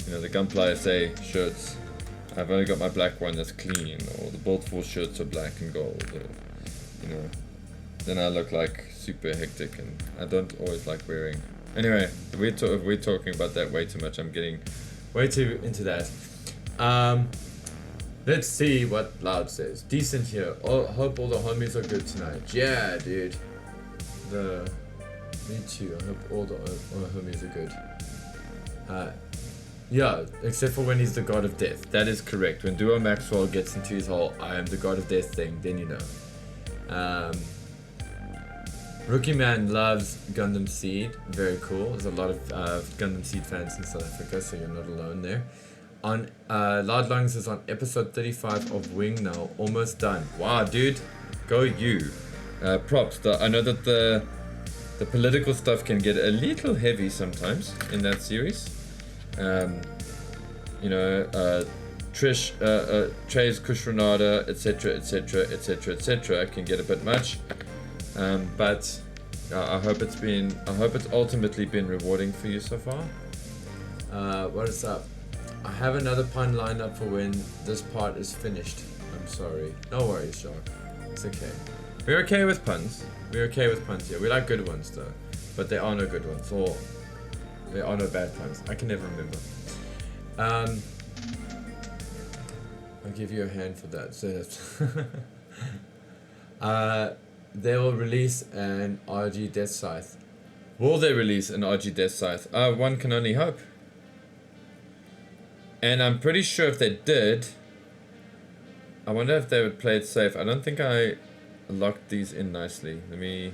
you know, the Gunpla SA shirts. I've only got my black one that's clean, or the Bolt Force shirts are black and gold, or, you know, then I look like super hectic, and I don't always like wearing. Anyway, we're talking about that way too much. I'm getting way too into that. Let's see what Loud says. Decent here. Hope all the homies are good tonight. Yeah, dude. Me too. I hope all the homies are good. Yeah, except for when he's the god of death. That is correct. When Duo Maxwell gets into his whole I am the god of death thing, then you know. Rookie Man loves Gundam Seed. Very cool. There's a lot of Gundam Seed fans in South Africa, so you're not alone there. On Loud Lungs is on episode 35 of Wing now. Almost done. Wow, dude. Go you. Props. I know that the political stuff can get a little heavy sometimes in that series. You know, Trey's Kushrenada, etc, etc, etc, etc can get a bit much. But I hope it's ultimately been rewarding for you so far. What is up? I have another pun lined up for when this part is finished. I'm sorry. No worries, Shark. It's okay. We're okay with puns. We're okay with puns here. We like good ones though. But there are no good ones. Or there are no bad puns. I can never remember. I'll give you a hand for that. So that's they will release an RG Deathscythe Will they release an RG Deathscythe? One can only hope. And I'm pretty sure if they did, I wonder if they would play it safe. I don't think I locked these in nicely. Let me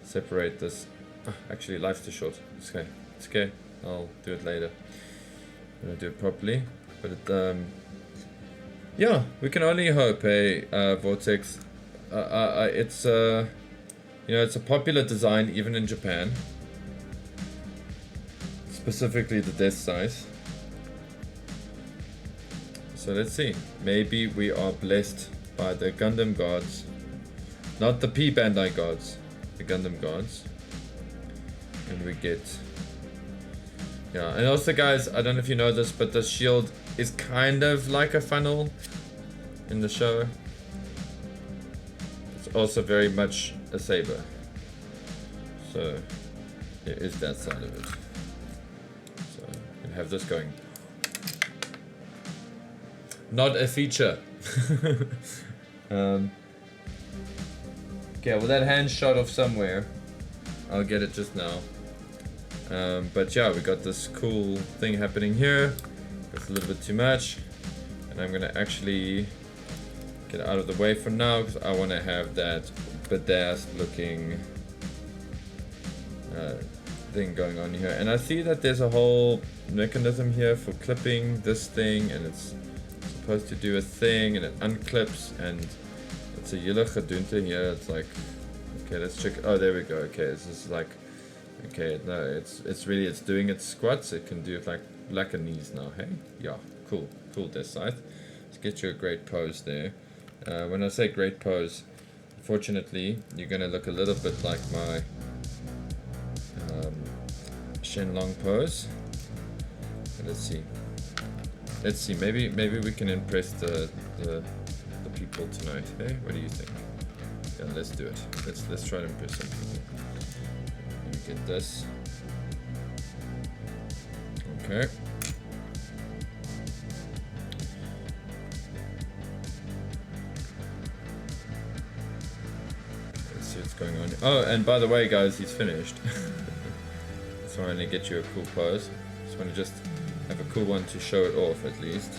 separate this. Oh, actually, life's too short. It's okay. It's okay. I'll do it later. I'm gonna do it properly. But it, yeah, we can only hope. Vortex. It's you know, it's a popular design even in Japan. Specifically the Deathscythe. So let's see. Maybe we are blessed by the Gundam gods. Not the P Bandai gods. The Gundam gods. And we get... Yeah, and also guys, I don't know if you know this, but the shield is kind of like a funnel in the show. It's also very much a saber. So there is that side of it. So you can have this going. Not a feature. Okay, well that hand shot off somewhere. I'll get it just now. But yeah, we got this cool thing happening here. It's a little bit too much. And I'm gonna actually get out of the way for now because I want to have that badass looking thing going on here. And I see that there's a whole mechanism here for clipping this thing, and it's supposed to do a thing, and it unclips, and it's a yellow gedunte here. It's like, okay, let's check. Oh, there we go. Okay, this is like, okay, no, it's really, it's doing its squats. It can do it like black and knees now. Hey, yeah, cool Deathscythe. Let's get you a great pose there. When I say great pose, unfortunately, you're gonna look a little bit like my Shenlong pose. But let's see. Maybe we can impress the people tonight. Hey, what do you think? Yeah, let's do it. Let's try to impress some people. Let me get this. Okay. Let's see what's going on. Oh, and by the way, guys, he's finished. So I'm gonna get you a cool pose. Just want to have a cool one to show it off at least.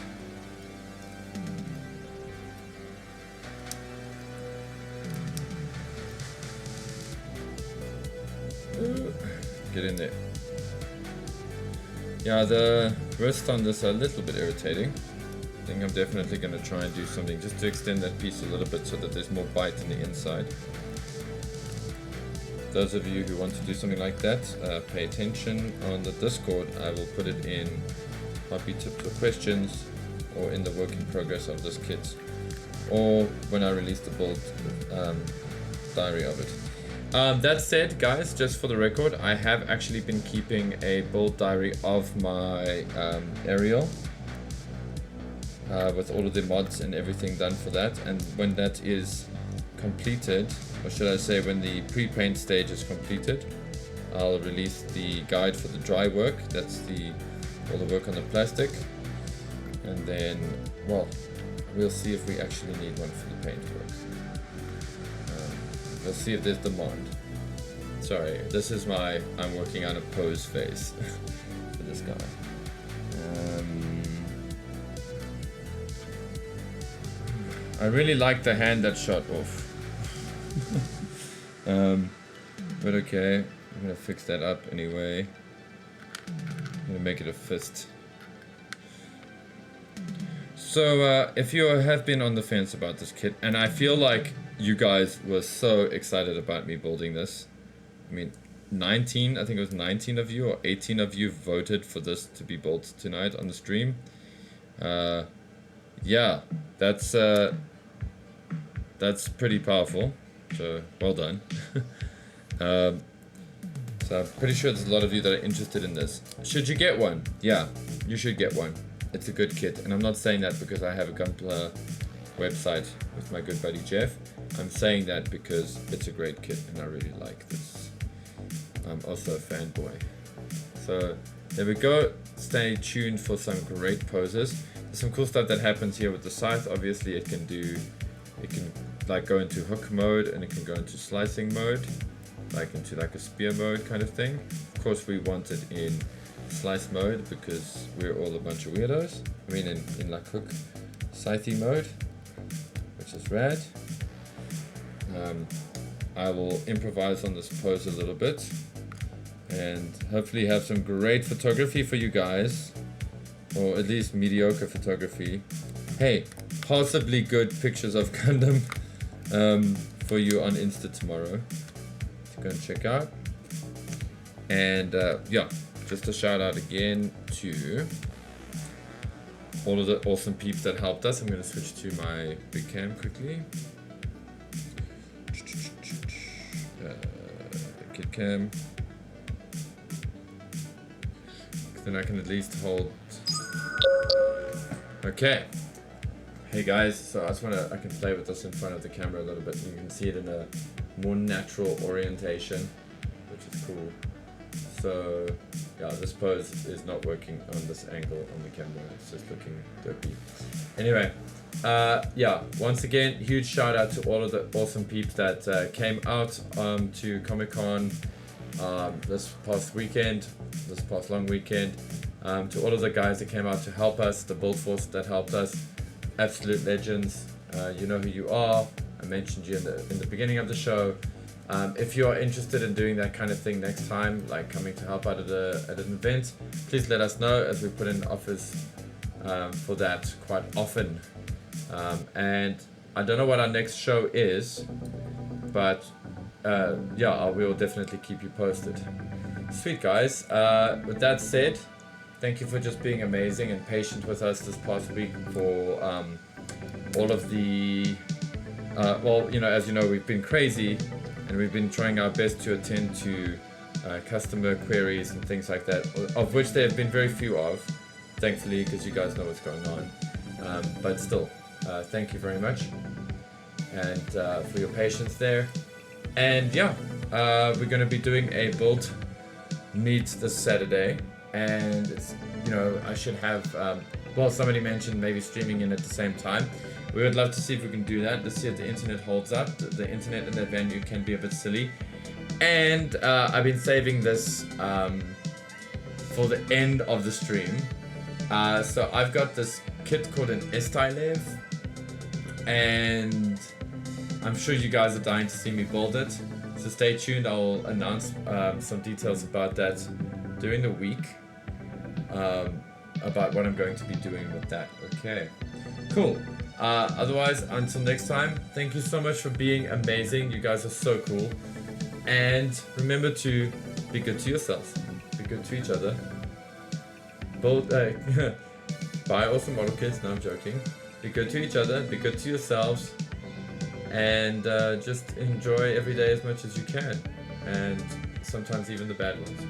Get in there. Yeah, the wrists on this are a little bit irritating. I think I'm definitely going to try and do something just to extend that piece a little bit so that there's more bite in the inside. Those of you who want to do something like that, pay attention on the Discord. I will put it in hobby tips or questions, or in the work in progress of this kit, or when I release the build diary of it. That said, guys, just for the record, I have actually been keeping a build diary of my aerial with all of the mods and everything done for that, and when that is completed, or should I say when the pre-paint stage is completed, I'll release the guide for the dry work. That's all the work on the plastic, and then, well, we'll see if we actually need one for the paint work. We'll see if there's demand. Sorry, this is my I'm working on a pose face for this guy. I really like the hand that shot off. But okay, I'm gonna fix that up anyway. I'm gonna make it a fist. So if you have been on the fence about this kit, and I feel like you guys were so excited about me building this. I mean, I think it was 19 of you or 18 of you voted for this to be built tonight on the stream. Yeah, that's pretty powerful. So well done. So I'm pretty sure there's a lot of you that are interested in this. Should you get one? Yeah, you should get one. It's a good kit, and I'm not saying that because I have a Gunpla website with my good buddy Jeff. I'm saying that because it's a great kit and I really like this. I'm also a fanboy. So there we go. Stay tuned for some great poses. There's some cool stuff that happens here with the scythe. Obviously it can like go into hook mode, and it can go into slicing mode. like into like a spear mode kind of thing. Of course, we want it in slice mode because we're all a bunch of weirdos. I mean, in like hook scythe mode, which is rad. I will improvise on this pose a little bit and hopefully have some great photography for you guys, or at least mediocre photography. Hey, possibly good pictures of Gundam for you on Insta tomorrow to go and check out. And yeah, just a shout out again to all of the awesome peeps that helped us. I'm going to switch to my big cam quickly. Kit cam. Then I can at least hold. Okay. Hey guys, so I can play with this in front of the camera a little bit. You can see it in a more natural orientation, which is cool. So yeah, this pose is not working on this angle on the camera. It's just looking dopey. Anyway, yeah, once again, huge shout out to all of the awesome peeps that came out to Comic-Con this past weekend, this past long weekend. To all of the guys that came out to help us, the build force that helped us, absolute legends. You know who you are. I mentioned you in the beginning of the show. If you are interested in doing that kind of thing next time, like coming to help out at an event, please let us know, as we put in offers for that quite often. And I don't know what our next show is, but yeah, I will definitely keep you posted. Sweet guys. With that said, thank you for just being amazing and patient with us this past week for all of the well, you know, as you know, we've been crazy and we've been trying our best to attend to customer queries and things like that, of which there have been very few of, thankfully, because you guys know what's going on. But still, thank you very much, and for your patience there. And yeah, we're going to be doing a build meet this Saturday, and it's, you know, I should have, well, somebody mentioned maybe streaming in at the same time. We would love to see if we can do that. Let's see if the internet holds up. The internet in that venue can be a bit silly. And I've been saving this for the end of the stream. So I've got this kit called an Deathscythe, and I'm sure you guys are dying to see me build it. So stay tuned. I'll announce some details about that during the week, about what I'm going to be doing with that. Okay, cool. Otherwise, until next time, thank you so much for being amazing. You guys are so cool. And remember to be good to yourselves, be good to each other. Build, buy awesome model kits. No, I'm joking. Be good to each other, be good to yourselves, and just enjoy every day as much as you can, and sometimes even the bad ones.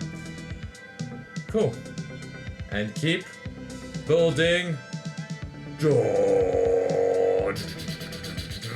Cool. And keep building George. Joy.